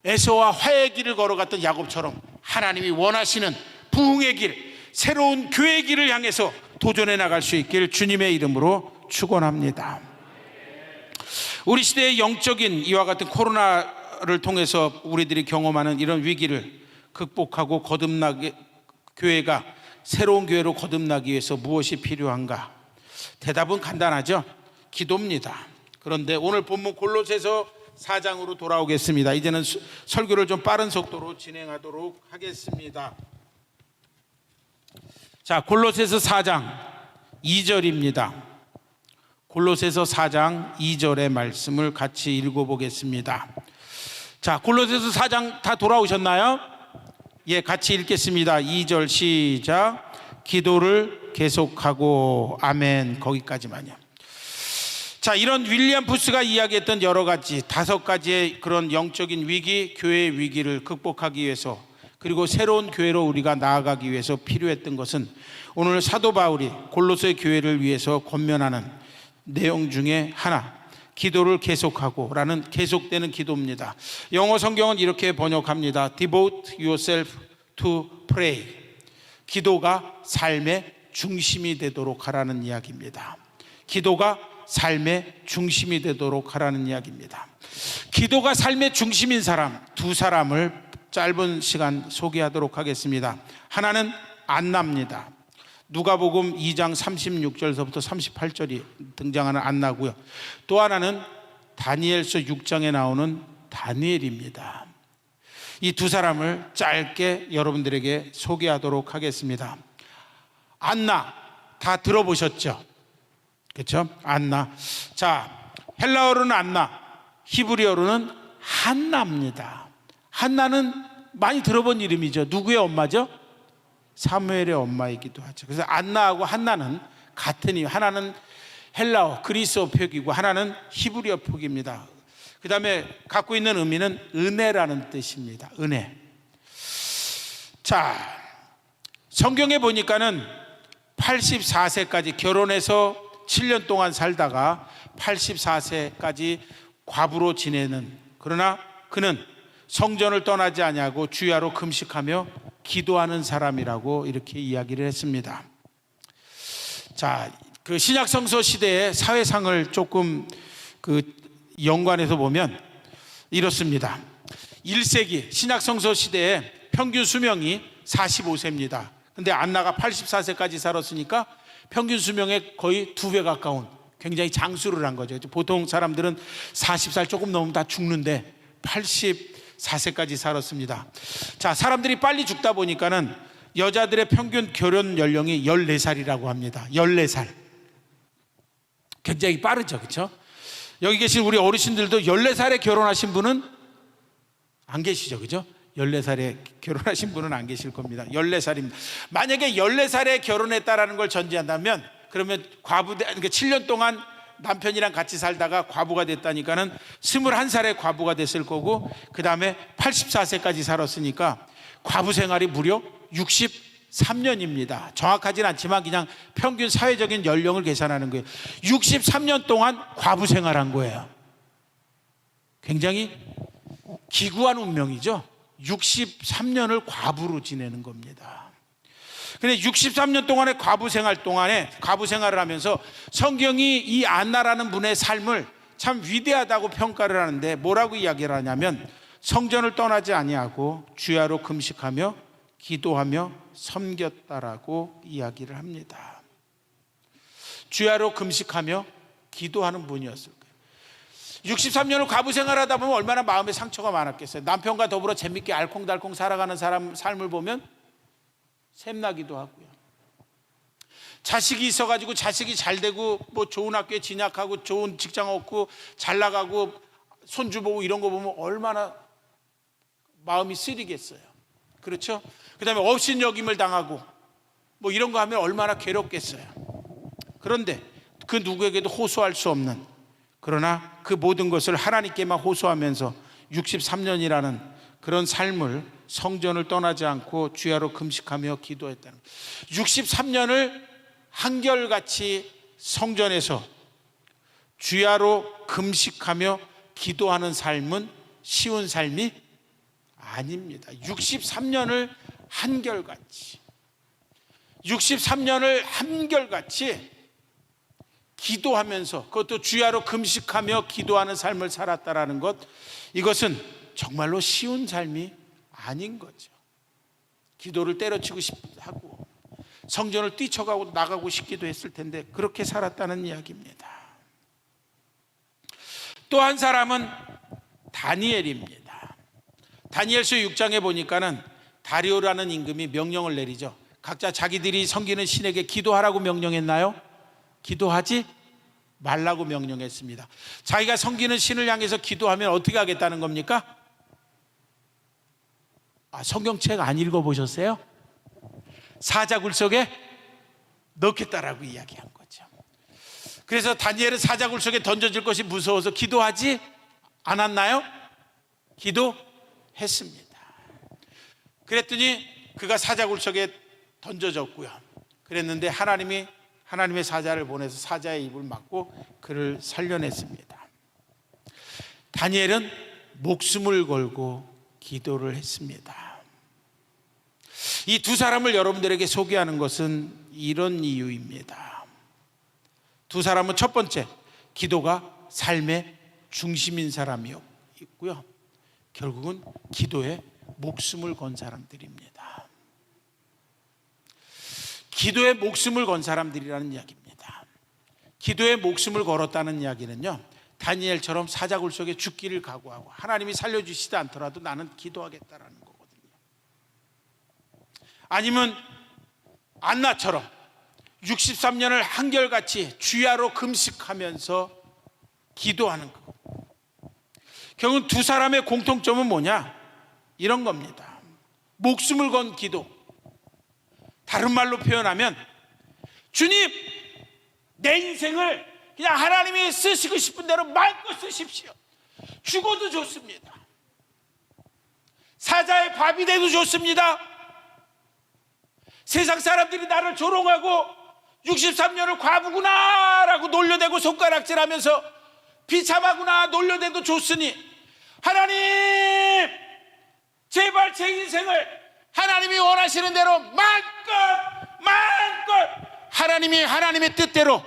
에서와 화해의 길을 걸어갔던 야곱처럼 하나님이 원하시는 부흥의 길, 새로운 교회의 길을 향해서 도전해 나갈 수 있길 주님의 이름으로 축원합니다. 우리 시대의 영적인 이와 같은 코로나를 통해서 우리들이 경험하는 이런 위기를 극복하고 거듭나게, 교회가 새로운 교회로 거듭나기 위해서 무엇이 필요한가? 대답은 간단하죠. 기도입니다. 그런데 오늘 본문 골로새서 4장으로 돌아오겠습니다. 이제는 설교를 좀 빠른 속도로 진행하도록 하겠습니다. 자, 골로새서 4장 2절입니다. 골로새서 4장 2절의 말씀을 같이 읽어보겠습니다. 자, 골로새서 4장 다 돌아오셨나요? 예, 같이 읽겠습니다. 2절 시작. 기도를 계속하고, 아멘. 거기까지만요. 자, 이런 윌리엄 푸스가 이야기했던 여러 가지, 5가지의 그런 영적인 위기, 교회의 위기를 극복하기 위해서, 그리고 새로운 교회로 우리가 나아가기 위해서 필요했던 것은 오늘 사도 바울이 골로새 교회를 위해서 권면하는 내용 중에 하나, 기도를 계속하고 라는 계속되는 기도입니다. 영어 성경은 이렇게 번역합니다. Devote yourself to pray. 기도가 삶의 중심이 되도록 하라는 이야기입니다. 기도가 삶의 중심이 되도록 하라는 이야기입니다. 기도가 삶의 중심인 사람, 두 사람을 짧은 시간 소개하도록 하겠습니다. 하나는 안나입니다. 누가복음 2장 36절서부터 38절이 등장하는 안나고요. 또 하나는 다니엘서 6장에 나오는 다니엘입니다. 이 두 사람을 짧게 여러분들에게 소개하도록 하겠습니다. 안나 다 들어보셨죠? 그렇죠? 안나. 자, 헬라어로는 안나, 히브리어로는 한나입니다. 한나는 많이 들어본 이름이죠. 누구의 엄마죠? 사무엘의 엄마이기도 하죠. 그래서 안나하고 한나는 같은 이유. 하나는 헬라어 그리스어 표기고 하나는 히브리어 표기입니다. 그 다음에 갖고 있는 의미는 은혜라는 뜻입니다. 은혜. 자, 성경에 보니까는 84세까지 결혼해서 7년 동안 살다가 84세까지 과부로 지내는, 그러나 그는 성전을 떠나지 아니하고 주야로 금식하며 기도하는 사람이라고 이렇게 이야기를 했습니다. 자, 그 신약 성서 시대의 사회상을 조금 그 연관해서 보면 이렇습니다. 1세기 신약 성서 시대의 평균 수명이 45세입니다. 근데 안나가 84세까지 살았으니까 평균 수명의 거의 2배 가까운 굉장히 장수를 한 거죠. 보통 사람들은 40살 조금 넘으면 다 죽는데 84세까지 살았습니다. 자, 사람들이 빨리 죽다 보니까는 여자들의 평균 결혼 연령이 14살이라고 합니다. 14살. 굉장히 빠르죠. 그렇죠? 여기 계신 우리 어르신들도 14살에 결혼하신 분은 안 계시죠. 그죠? 14살에 결혼하신 분은 안 계실 겁니다. 14살입니다. 만약에 14살에 결혼했다라는 걸 전제한다면, 그러면 그러니까 7년 동안 남편이랑 같이 살다가 과부가 됐다니까는 21살에 과부가 됐을 거고, 그 다음에 84세까지 살았으니까 과부 생활이 무려 63년입니다. 정확하진 않지만 그냥 평균 사회적인 연령을 계산하는 거예요. 63년 동안 과부 생활한 거예요. 굉장히 기구한 운명이죠. 63년을 과부로 지내는 겁니다. 근데 63년 동안의 과부 생활을 하면서 성경이 이 안나라는 분의 삶을 참 위대하다고 평가를 하는데 뭐라고 이야기를 하냐면 성전을 떠나지 아니하고 주야로 금식하며 기도하며 섬겼다라고 이야기를 합니다. 주야로 금식하며 기도하는 분이었을 거예요. 63년을 과부 생활하다 보면 얼마나 마음에 상처가 많았겠어요. 남편과 더불어 재밌게 알콩달콩 살아가는 사람 삶을 보면 샘나기도 하고요. 자식이 있어가지고 자식이 잘 되고 뭐 좋은 학교에 진학하고 좋은 직장 얻고 잘 나가고 손주 보고 이런 거 보면 얼마나 마음이 쓰리겠어요. 그렇죠? 그 다음에 업신여김을 당하고 뭐 이런 거 하면 얼마나 괴롭겠어요. 그런데 그 누구에게도 호소할 수 없는, 그러나 그 모든 것을 하나님께만 호소하면서 63년이라는 그런 삶을 성전을 떠나지 않고 주야로 금식하며 기도했다는 거예요. 63년을 한결같이 성전에서 주야로 금식하며 기도하는 삶은 쉬운 삶이 아닙니다. 63년을 한결같이 기도하면서 그것도 주야로 금식하며 기도하는 삶을 살았다라는 것, 이것은 정말로 쉬운 삶이 아닌 거죠. 기도를 때려치고 싶하고 성전을 뛰쳐가고 나가고 싶기도 했을 텐데 그렇게 살았다는 이야기입니다. 또 한 사람은 다니엘입니다. 다니엘서 6장에 보니까는 다리오라는 임금이 명령을 내리죠. 각자 자기들이 섬기는 신에게 기도하라고 명령했나요? 기도하지 말라고 명령했습니다. 자기가 섬기는 신을 향해서 기도하면 어떻게 하겠다는 겁니까? 성경책 안 읽어보셨어요? 사자굴 속에 넣겠다라고 이야기한 거죠. 그래서 다니엘은 사자굴 속에 던져질 것이 무서워서 기도하지 않았나요? 기도했습니다. 그랬더니 그가 사자굴 속에 던져졌고요. 그랬는데 하나님의 사자를 보내서 사자의 입을 막고 그를 살려냈습니다. 다니엘은 목숨을 걸고 기도를 했습니다. 이 두 사람을 여러분들에게 소개하는 것은 이런 이유입니다. 두 사람은 첫 번째, 기도가 삶의 중심인 사람이었고요. 결국은 기도에 목숨을 건 사람들입니다. 기도에 목숨을 건 사람들이라는 이야기입니다. 기도에 목숨을 걸었다는 이야기는요, 다니엘처럼 사자굴 속에 죽기를 각오하고 하나님이 살려주시지 않더라도 나는 기도하겠다라는 거거든요. 아니면 안나처럼 63년을 한결같이 주야로 금식하면서 기도하는 거. 결국 두 사람의 공통점은 뭐냐? 이런 겁니다. 목숨을 건 기도. 다른 말로 표현하면 주님, 내 인생을 그냥 하나님이 쓰시고 싶은 대로 마음껏 쓰십시오. 죽어도 좋습니다. 사자의 밥이 돼도 좋습니다. 세상 사람들이 나를 조롱하고 63년을 과부구나 라고 놀려대고 손가락질하면서 비참하구나 놀려대도 좋으니 하나님, 제발 제 인생을 하나님이 원하시는 대로 마음껏 하나님이 하나님의 뜻대로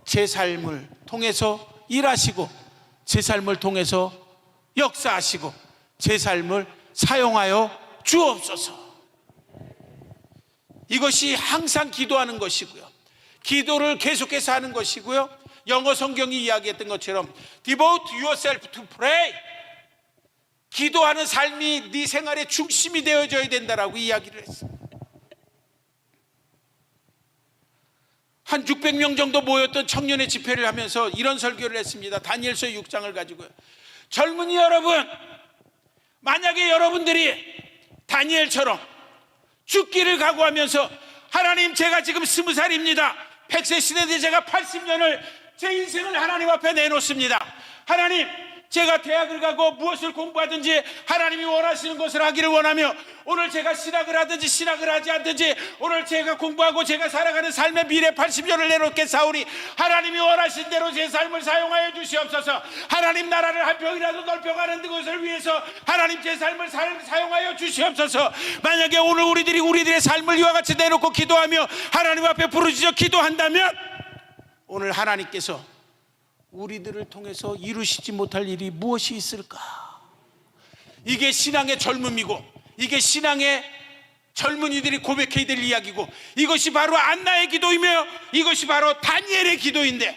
제 삶을 통해서 일하시고 제 삶을 통해서 역사하시고 제 삶을 사용하여 주옵소서. 이것이 항상 기도하는 것이고요, 기도를 계속해서 하는 것이고요, 영어 성경이 이야기했던 것처럼 Devote yourself to pray, 기도하는 삶이 네 생활의 중심이 되어져야 된다라고 이야기를 했어요. 한 600명 정도 모였던 청년의 집회를 하면서 이런 설교를 했습니다. 다니엘서 6장을 가지고요. 젊은이 여러분, 만약에 여러분들이 다니엘처럼 죽기를 각오하면서 하나님, 제가 지금 20살입니다. 100세 시대에 제가 80년을 제 인생을 하나님 앞에 내놓습니다. 하나님, 제가 대학을 가고 무엇을 공부하든지 하나님이 원하시는 것을 하기를 원하며, 오늘 제가 신학을 하든지 신학을 하지 않든지 오늘 제가 공부하고 제가 살아가는 삶의 미래 80년을 내놓겠사오니 하나님이 원하신 대로 제 삶을 사용하여 주시옵소서. 하나님 나라를 한 평이라도 넓혀가는 것을 위해서 하나님 제 삶을 사용하여 주시옵소서. 만약에 오늘 우리들이 우리들의 삶을 이와 같이 내놓고 기도하며 하나님 앞에 부르짖어 기도한다면, 오늘 하나님께서 우리들을 통해서 이루시지 못할 일이 무엇이 있을까? 이게 신앙의 젊음이고, 이게 신앙의 젊은이들이 고백해야 될 이야기고, 이것이 바로 안나의 기도이며 이것이 바로 다니엘의 기도인데,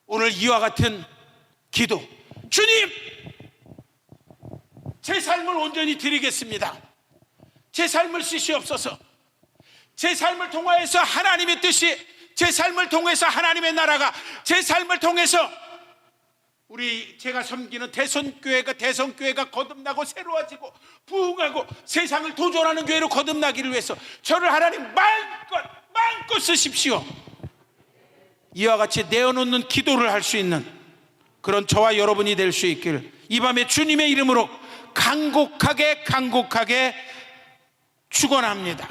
오늘 이와 같은 기도, 주님 제 삶을 온전히 드리겠습니다. 제 삶을 쓰시옵소서. 제 삶을 통하여서 하나님의 뜻이, 제 삶을 통해서 하나님의 나라가, 제 삶을 통해서 제가 섬기는 대성교회가 거듭나고 새로워지고 부흥하고 세상을 도전하는 교회로 거듭나기를 위해서 저를 하나님 마음껏 쓰십시오. 이와 같이 내어놓는 기도를 할 수 있는 그런 저와 여러분이 될 수 있기를 이 밤에 주님의 이름으로 간곡하게 축원합니다.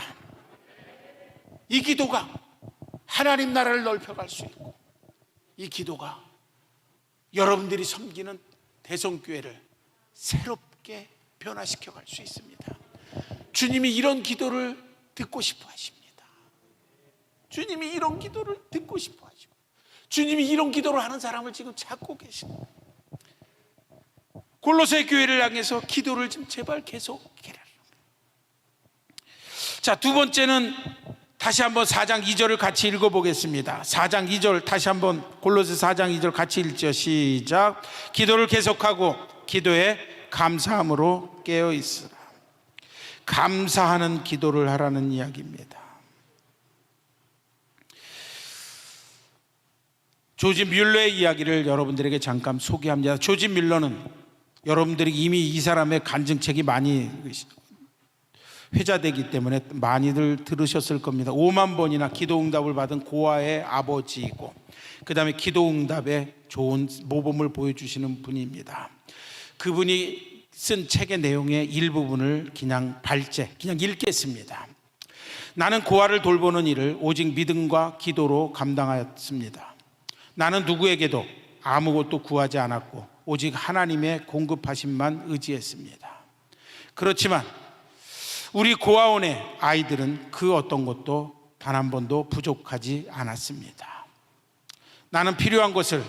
이 기도가 하나님 나라를 넓혀갈 수 있고, 이 기도가 여러분들이 섬기는 대성교회를 새롭게 변화시켜 갈 수 있습니다. 주님이 이런 기도를 듣고 싶어 하십니다. 주님이 이런 기도를 듣고 싶어 하시고, 주님이 이런 기도를 하는 사람을 지금 찾고 계십니다. 골로새 교회를 향해서 기도를 좀 제발 계속 해라. 자, 두 번째는 다시 한번 4장 2절을 같이 읽어보겠습니다. 4장 2절 다시 한번 골로새 4장 2절 같이 읽죠. 시작. 기도를 계속하고 기도에 감사함으로 깨어있으라. 감사하는 기도를 하라는 이야기입니다. 조지 뮬러의 이야기를 여러분들에게 잠깐 소개합니다. 조지 뮬러는 여러분들이 이미 이 사람의 간증책이 많이 회자되기 때문에 많이들 들으셨을 겁니다. 5만 번이나 기도응답을 받은 고아의 아버지이고, 그 다음에 기도응답에 좋은 모범을 보여주시는 분입니다. 그분이 쓴 책의 내용의 일부분을 그냥 읽겠습니다. 나는 고아를 돌보는 일을 오직 믿음과 기도로 감당하였습니다. 나는 누구에게도 아무것도 구하지 않았고 오직 하나님의 공급하심만 의지했습니다. 그렇지만 우리 고아원의 아이들은 그 어떤 것도 단 한 번도 부족하지 않았습니다. 나는 필요한 것을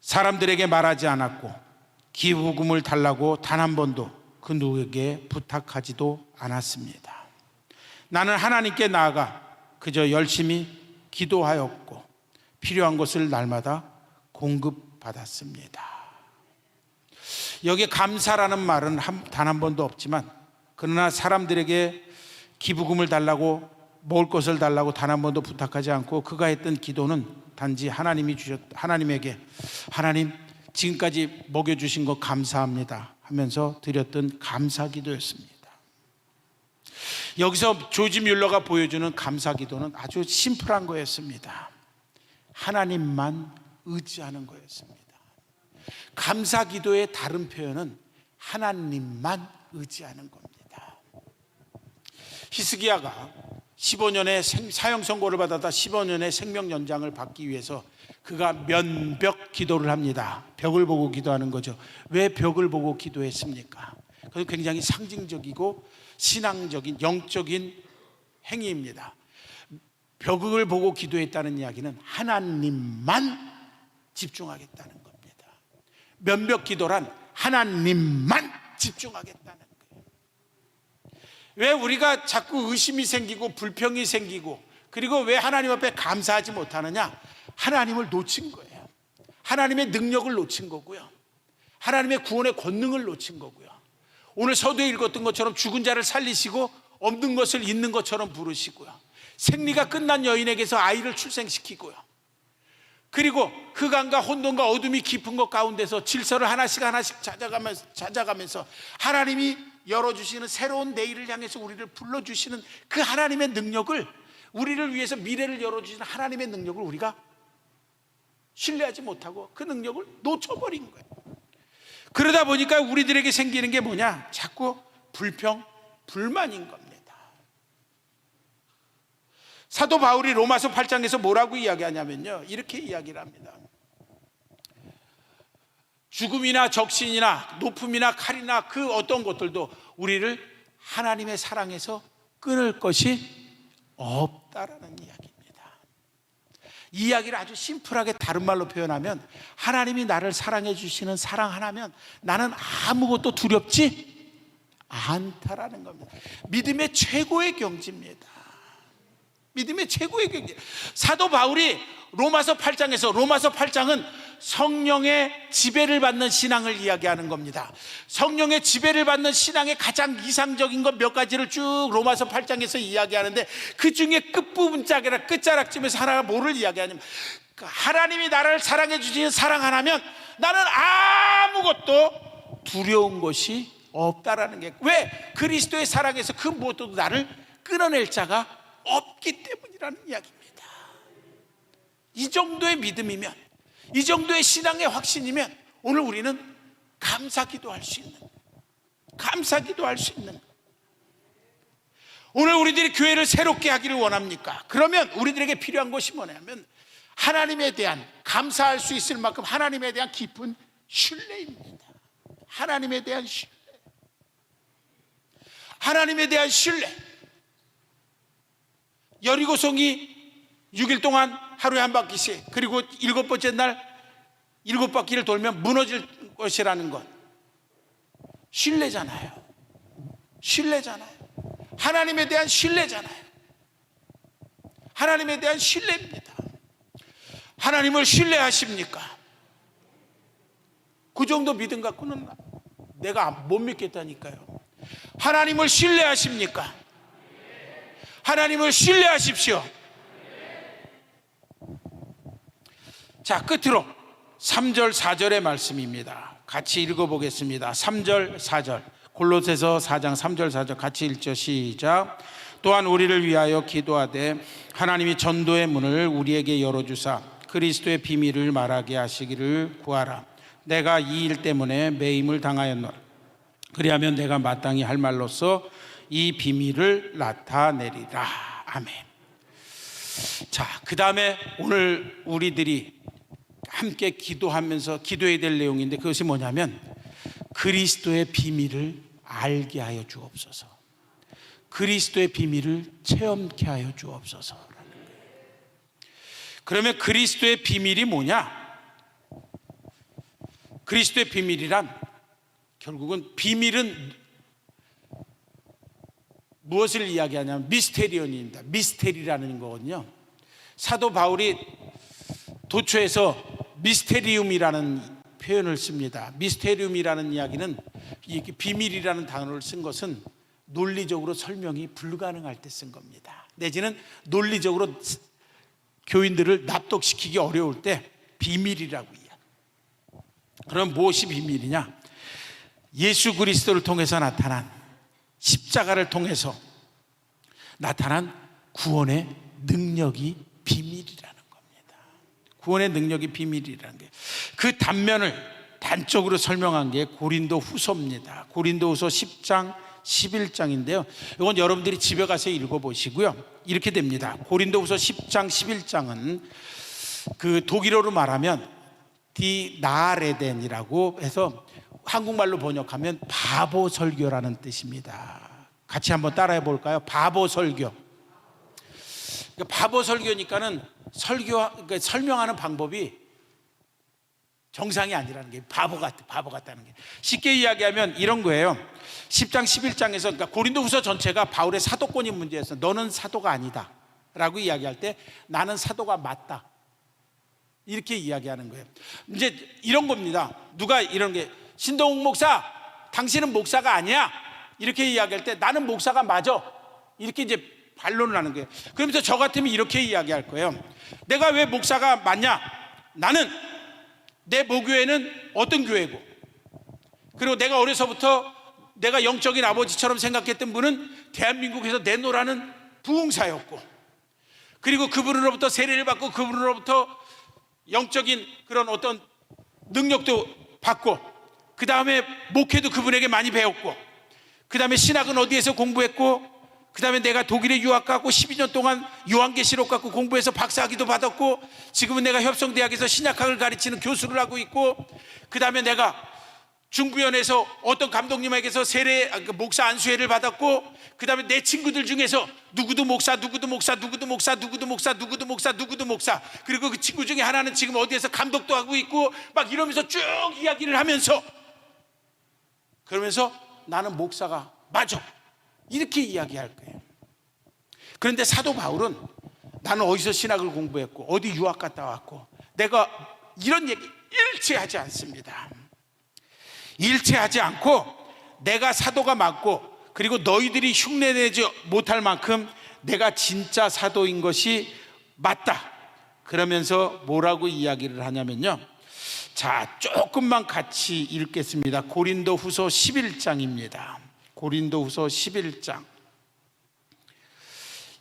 사람들에게 말하지 않았고 기부금을 달라고 단 한 번도 그 누구에게 부탁하지도 않았습니다. 나는 하나님께 나아가 그저 열심히 기도하였고 필요한 것을 날마다 공급받았습니다. 여기 감사라는 말은 단 한 번도 없지만, 그러나 사람들에게 기부금을 달라고 먹을 것을 달라고 단 한 번도 부탁하지 않고 그가 했던 기도는 단지 하나님에게 하나님 지금까지 먹여주신 것 감사합니다 하면서 드렸던 감사 기도였습니다. 여기서 조지 뮬러가 보여주는 감사 기도는 아주 심플한 거였습니다. 하나님만 의지하는 거였습니다. 감사 기도의 다른 표현은 하나님만 의지하는 겁니다. 히스기야가 15년의 사형 선고를 받았다 15년의 생명 연장을 받기 위해서 그가 면벽 기도를 합니다. 벽을 보고 기도하는 거죠. 왜 벽을 보고 기도했습니까? 그건 굉장히 상징적이고 신앙적인 영적인 행위입니다. 벽을 보고 기도했다는 이야기는 하나님만 집중하겠다는 겁니다. 면벽 기도란 하나님만 집중하겠다는 거예요. 왜 우리가 자꾸 의심이 생기고 불평이 생기고, 그리고 왜 하나님 앞에 감사하지 못하느냐? 하나님을 놓친 거예요. 하나님의 능력을 놓친 거고요. 하나님의 구원의 권능을 놓친 거고요. 오늘 서두에 읽었던 것처럼 죽은 자를 살리시고 없는 것을 있는 것처럼 부르시고요. 생리가 끝난 여인에게서 아이를 출생시키고요. 그리고 흑암과 혼돈과 어둠이 깊은 것 가운데서 질서를 하나씩 찾아가면서 하나님이 열어주시는 새로운 내일을 향해서 우리를 불러주시는 그 하나님의 능력을, 우리를 위해서 미래를 열어주시는 하나님의 능력을 우리가 신뢰하지 못하고 그 능력을 놓쳐버린 거예요. 그러다 보니까 우리들에게 생기는 게 뭐냐? 자꾸 불평, 불만인 겁니다. 사도 바울이 로마서 8장에서 뭐라고 이야기하냐면요, 이렇게 이야기를 합니다. 죽음이나 적신이나 높음이나 칼이나 그 어떤 것들도 우리를 하나님의 사랑에서 끊을 것이 없다라는 이야기입니다. 이 이야기를 아주 심플하게 다른 말로 표현하면, 하나님이 나를 사랑해 주시는 사랑 하나면 나는 아무것도 두렵지 않다라는 겁니다. 믿음의 최고의 경지입니다. 믿음의 최고의 경지. 사도 바울이 로마서 8장에서, 로마서 8장은 성령의 지배를 받는 신앙을 이야기하는 겁니다. 성령의 지배를 받는 신앙의 가장 이상적인 것 몇 가지를 쭉 로마서 8장에서 이야기하는데, 그 중에 끝부분짝이라 끝자락쯤에서 하나가 뭐를 이야기하냐면, 하나님이 나를 사랑해 주시는 사랑 하나면 나는 아무것도 두려운 것이 없다라는 게, 왜? 그리스도의 사랑에서 그 무엇도 나를 끊어낼 자가 없기 때문이라는 이야기입니다. 이 정도의 믿음이면, 이 정도의 신앙의 확신이면 오늘 우리는 감사기도할 수 있는, 감사기도할 수 있는, 오늘 우리들이 교회를 새롭게 하기를 원합니까? 그러면 우리들에게 필요한 것이 뭐냐면, 하나님에 대한, 감사할 수 있을 만큼 하나님에 대한 깊은 신뢰입니다. 하나님에 대한 신뢰, 하나님에 대한 신뢰. 여리고성이 6일 동안 하루에 한 바퀴씩, 그리고 7번째 날 7바퀴를 돌면 무너질 것이라는 것, 신뢰잖아요. 신뢰잖아요. 하나님에 대한 신뢰잖아요. 하나님에 대한 신뢰입니다. 하나님을 신뢰하십니까? 그 정도 믿음 갖고는 내가 못 믿겠다니까요. 하나님을 신뢰하십니까? 하나님을 신뢰하십시오. 자, 끝으로 3절 4절의 말씀입니다. 같이 읽어보겠습니다. 3절 4절, 골로새서 4장 3절 4절 같이 읽죠. 시작. 또한 우리를 위하여 기도하되 하나님이 전도의 문을 우리에게 열어주사 그리스도의 비밀을 말하게 하시기를 구하라. 내가 이 일 때문에 매임을 당하였노라. 그리하면 내가 마땅히 할 말로써 이 비밀을 나타내리라. 아멘. 자, 그 다음에 오늘 우리들이 함께 기도하면서 기도해야 될 내용인데, 그것이 뭐냐면 그리스도의 비밀을 알게 하여 주옵소서, 그리스도의 비밀을 체험케 하여 주옵소서라는 거예요. 그러면 그리스도의 비밀이 뭐냐? 그리스도의 비밀이란, 결국은 비밀은 무엇을 이야기하냐면 미스테리온입니다. 미스테리라는 거거든요. 사도 바울이 도초에서 미스테리움이라는 표현을 씁니다. 미스테리움이라는 이야기는, 이게 비밀이라는 단어를 쓴 것은 논리적으로 설명이 불가능할 때 쓴 겁니다. 내지는 논리적으로 교인들을 납득시키기 어려울 때 비밀이라고 이야기해요. 그럼 무엇이 비밀이냐? 예수 그리스도를 통해서 나타난, 십자가를 통해서 나타난 구원의 능력이 비밀이라는 겁니다. 구원의 능력이 비밀이라는 게, 그 단면을 단적으로 설명한 게 고린도 후서입니다. 고린도 후서 10장 11장인데요 이건 여러분들이 집에 가서 읽어보시고요, 이렇게 됩니다. 고린도 후서 10장 11장은 그 독일어로 말하면 디나레덴이라고 해서 한국말로 번역하면 바보 설교라는 뜻입니다. 같이 한번 따라해 볼까요? 바보 설교. 그러니까 바보 설교니까는 그러니까 설명하는 방법이 정상이 아니라는 게, 바보 같다는 게. 쉽게 이야기하면 이런 거예요. 10장 11장에서, 그러니까 고린도 후서 전체가 바울의 사도권이 문제였어. 너는 사도가 아니다 라고 이야기할 때 나는 사도가 맞다, 이렇게 이야기하는 거예요. 이제 이런 겁니다. 누가 이런 게, 신동욱 목사, 당신은 목사가 아니야, 이렇게 이야기할 때 나는 목사가 맞아, 이렇게 이제 반론을 하는 거예요. 그러면서 저 같으면 이렇게 이야기할 거예요. 내가 왜 목사가 맞냐? 나는 내 모교회는 어떤 교회고, 그리고 내가 어려서부터 내가 영적인 아버지처럼 생각했던 분은 대한민국에서 내노라는 부흥사였고, 그리고 그분으로부터 세례를 받고 그분으로부터 영적인 그런 어떤 능력도 받고, 그 다음에 목회도 그분에게 많이 배웠고, 그 다음에 신학은 어디에서 공부했고, 그 다음에 내가 독일에 유학 가고 12년 동안 요한계시록 갖고 공부해서 박사학위도 받았고, 지금은 내가 협성대학에서 신약학을 가르치는 교수를 하고 있고, 그 다음에 내가 중부연에서 어떤 감독님에게서 목사 안수회를 받았고, 그 다음에 내 친구들 중에서 누구도 목사, 누구도 목사, 누구도 목사, 누구도 목사, 누구도 목사, 누구도 목사, 그리고 그 친구 중에 하나는 지금 어디에서 감독도 하고 있고, 막 이러면서 쭉 이야기를 하면서, 그러면서 나는 목사가 맞아, 이렇게 이야기할 거예요. 그런데 사도 바울은 나는 어디서 신학을 공부했고 어디 유학 갔다 왔고, 내가 이런 얘기 일체하지 않습니다. 일체하지 않고 내가 사도가 맞고, 그리고 너희들이 흉내내지 못할 만큼 내가 진짜 사도인 것이 맞다. 그러면서 뭐라고 이야기를 하냐면요, 자, 조금만 같이 읽겠습니다. 고린도후서 11장입니다. 고린도후서 11장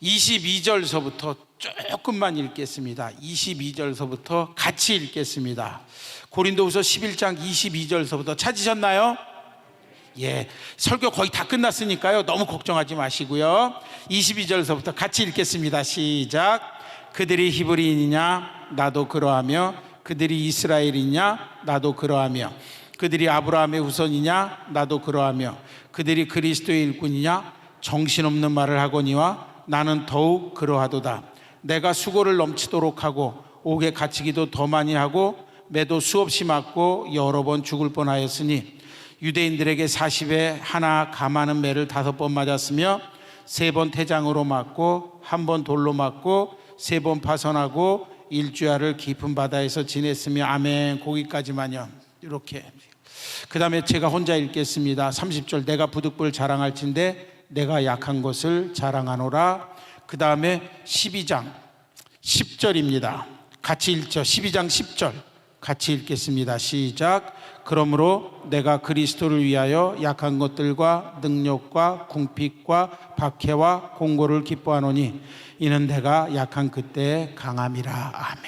22절서부터 조금만 읽겠습니다. 22절서부터 같이 읽겠습니다. 고린도후서 11장 22절서부터 찾으셨나요? 예, 설교 거의 다 끝났으니까요, 너무 걱정하지 마시고요. 22절서부터 같이 읽겠습니다. 시작. 그들이 히브리인이냐? 나도 그러하며. 그들이 이스라엘이냐? 나도 그러하며. 그들이 아브라함의 후손이냐? 나도 그러하며. 그들이 그리스도의 일꾼이냐? 정신없는 말을 하거니와 나는 더욱 그러하도다. 내가 수고를 넘치도록 하고 옥에 갇히기도 더 많이 하고 매도 수없이 맞고 여러 번 죽을 뻔하였으니, 유대인들에게 40에 하나 감하는 매를 5번 맞았으며 3번 태장으로 맞고 1번 돌로 맞고 3번 파선하고 일주야를 깊은 바다에서 지냈으며. 아멘. 거기까지만요. 이렇게. 그 다음에 제가 혼자 읽겠습니다. 30절. 내가 부득불 자랑할진대 내가 약한 것을 자랑하노라. 그 다음에 12장 10절입니다. 같이 읽죠. 12장 10절 같이 읽겠습니다. 시작. 그러므로 내가 그리스도를 위하여 약한 것들과 능력과 궁핍과 박해와 공고를 기뻐하노니 이는 내가 약한 그때의 강함이라. 아멘.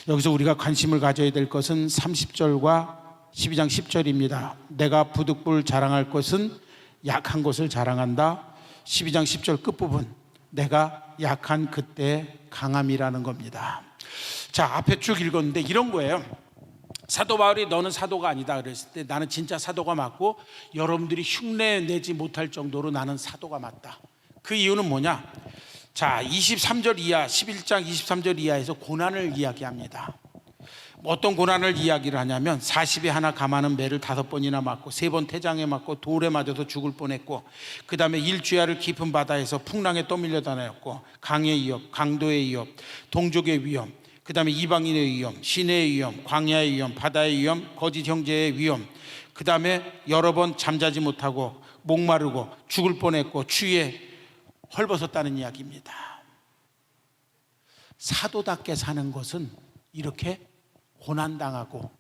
여기서 우리가 관심을 가져야 될 것은 30절과 12장 10절입니다. 내가 부득불 자랑할 것은 약한 것을 자랑한다. 12장 10절 끝부분, 내가 약한 그때의 강함이라는 겁니다. 자, 앞에 쭉 읽었는데 이런 거예요. 사도 바울이 너는 사도가 아니다 그랬을 때 나는 진짜 사도가 맞고 여러분들이 흉내내지 못할 정도로 나는 사도가 맞다. 그 이유는 뭐냐? 자, 23절 이하, 11장 23절 이하에서 고난을 이야기합니다. 어떤 고난을 이야기를 하냐면 40에 하나 감하는 매를 5번이나 맞고 3번 태장에 맞고 돌에 맞아서 죽을 뻔했고, 그 다음에 일주야를 깊은 바다에서 풍랑에 떠밀려 다녔고, 강의 위협, 강도의 위협, 동족의 위험, 그 다음에 이방인의 위험, 시내의 위험, 광야의 위험, 바다의 위험, 거짓 형제의 위험, 그 다음에 여러 번 잠자지 못하고 목마르고 죽을 뻔했고 추위에 헐벗었다는 이야기입니다. 사도답게 사는 것은 이렇게 고난당하고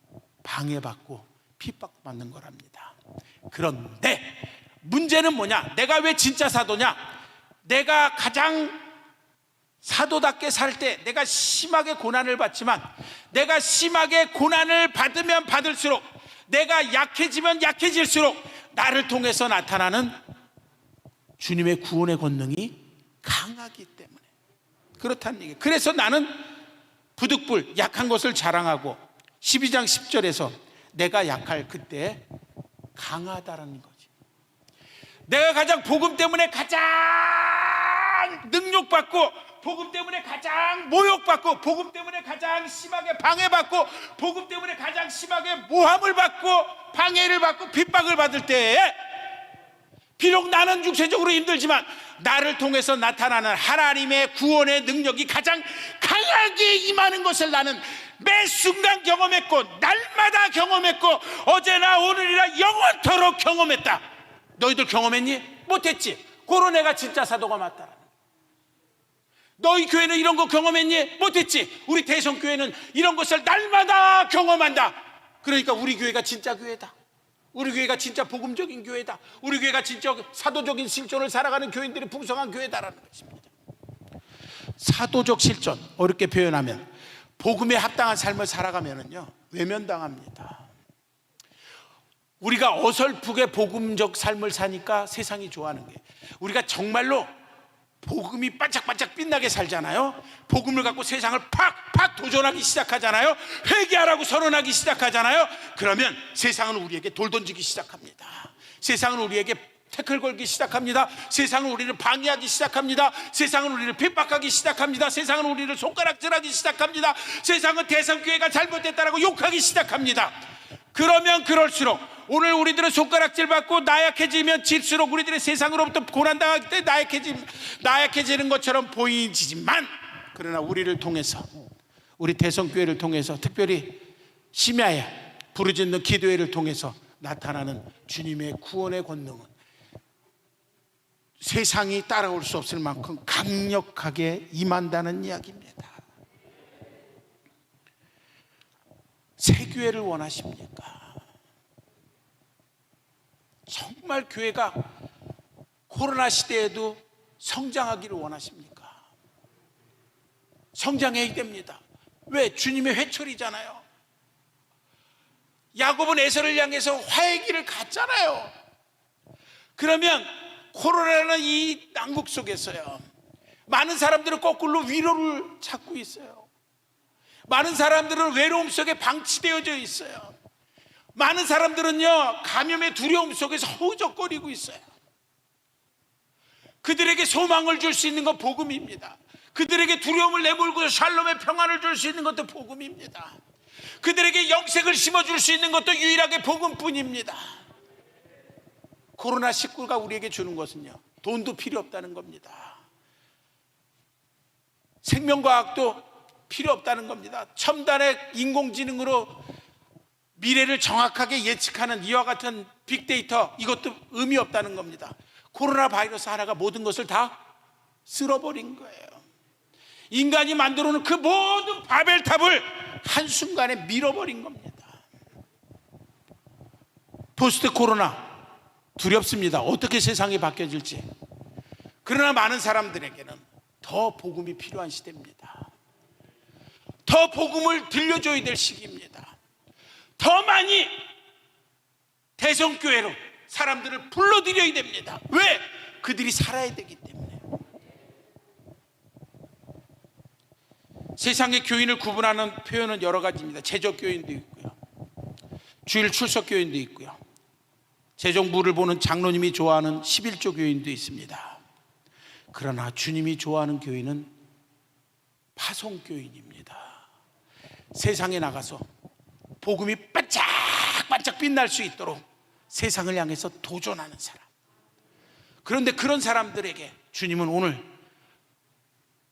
방해받고 핍박받는 거랍니다. 그런데 문제는 뭐냐? 내가 왜 진짜 사도냐? 내가 가장 사도답게 살 때 내가 심하게 고난을 받지만, 내가 심하게 고난을 받으면 받을수록, 내가 약해지면 약해질수록 나를 통해서 나타나는 주님의 구원의 권능이 강하기 때문에 그렇다는 얘기예요. 그래서 나는 부득불 약한 것을 자랑하고 12장 10절에서 내가 약할 그때 강하다라는 거지. 내가 가장 복음 때문에 가장 능욕받고, 복음 때문에 가장 모욕받고, 복음 때문에 가장 심하게 방해받고, 복음 때문에 가장 심하게 모함을 받고 방해를 받고 핍박을 받을 때에, 비록 나는 육체적으로 힘들지만 나를 통해서 나타나는 하나님의 구원의 능력이 가장 강하게 임하는 것을 나는 매 순간 경험했고, 날마다 경험했고, 어제나 오늘이나 영원토록 경험했다. 너희들 경험했니? 못했지. 고로 내가 진짜 사도가 맞다. 너희 교회는 이런 거 경험했니? 못했지. 우리 대성교회는 이런 것을 날마다 경험한다. 그러니까 우리 교회가 진짜 교회다. 우리 교회가 진짜 복음적인 교회다. 우리 교회가 진짜 사도적인 실존을 살아가는 교인들이 풍성한 교회다라는 것입니다. 사도적 실존, 어렵게 표현하면 복음에 합당한 삶을 살아가면은요 외면당합니다. 우리가 어설프게 복음적 삶을 사니까 세상이 좋아하는 게, 우리가 정말로 복음이 반짝반짝 빛나게 살잖아요. 복음을 갖고 세상을 팍팍 도전하기 시작하잖아요. 회개하라고 선언하기 시작하잖아요. 그러면 세상은 우리에게 돌 던지기 시작합니다. 세상은 우리에게 태클 걸기 시작합니다. 세상은 우리를 방해하기 시작합니다. 세상은 우리를 핍박하기 시작합니다. 세상은 우리를 손가락질하기 시작합니다. 세상은 대성교회가 잘못됐다라고 욕하기 시작합니다. 그러면 그럴수록 오늘 우리들은 손가락질 받고 나약해지면 질수록 우리들의 세상으로부터 고난당하기 때문에 나약해지는 것처럼 보이지만, 그러나 우리를 통해서, 우리 대성교회를 통해서, 특별히 심야에 부르짖는 기도회를 통해서 나타나는 주님의 구원의 권능은 세상이 따라올 수 없을 만큼 강력하게 임한다는 이야기입니다. 새 교회를 원하십니까? 정말 교회가 코로나 시대에도 성장하기를 원하십니까? 성장해야 됩니다. 왜? 주님의 회초리잖아요. 야곱은 에서를 향해서 화해 길을 갔잖아요. 그러면 코로나라는 이 난국 속에서요, 많은 사람들은 거꾸로 위로를 찾고 있어요. 많은 사람들은 외로움 속에 방치되어져 있어요. 많은 사람들은요 감염의 두려움 속에서 허우적거리고 있어요. 그들에게 소망을 줄 수 있는 건 복음입니다. 그들에게 두려움을 내몰고 샬롬의 평안을 줄 수 있는 것도 복음입니다. 그들에게 영생을 심어줄 수 있는 것도 유일하게 복음뿐입니다. 코로나19가 우리에게 주는 것은요 돈도 필요 없다는 겁니다. 생명과학도 필요 없다는 겁니다. 첨단의 인공지능으로 미래를 정확하게 예측하는 이와 같은 빅데이터, 이것도 의미 없다는 겁니다. 코로나 바이러스 하나가 모든 것을 다 쓸어버린 거예요. 인간이 만들어 놓은 그 모든 바벨탑을 한순간에 밀어버린 겁니다. 포스트 코로나 두렵습니다. 어떻게 세상이 바뀌어질지. 그러나 많은 사람들에게는 더 복음이 필요한 시대입니다. 더 복음을 들려줘야 될 시기입니다. 더 많이 대성교회로 사람들을 불러들여야 됩니다. 왜? 그들이 살아야 되기 때문에. 세상의 교인을 구분하는 표현은 여러 가지입니다. 제적교인도 있고요, 주일 출석교인도 있고요, 재정부를 보는 장로님이 좋아하는 11조 교인도 있습니다. 그러나 주님이 좋아하는 교인은 파송교인입니다. 세상에 나가서 복음이 반짝반짝 빛날 수 있도록 세상을 향해서 도전하는 사람. 그런데 그런 사람들에게 주님은 오늘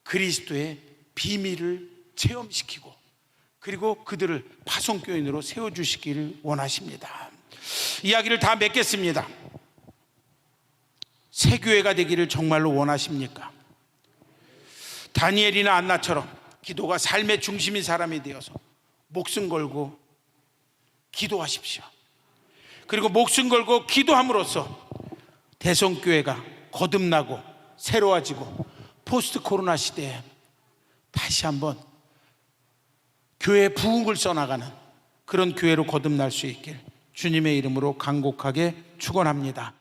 그리스도의 비밀을 체험시키고, 그리고 그들을 파송교인으로 세워주시기를 원하십니다. 이야기를 다 맺겠습니다. 새 교회가 되기를 정말로 원하십니까? 다니엘이나 안나처럼 기도가 삶의 중심인 사람이 되어서 목숨 걸고 기도하십시오. 그리고 목숨 걸고 기도함으로써 대성교회가 거듭나고 새로워지고 포스트 코로나 시대에 다시 한번 교회의 부흥을 써나가는 그런 교회로 거듭날 수 있길 주님의 이름으로 간곡하게 축원합니다.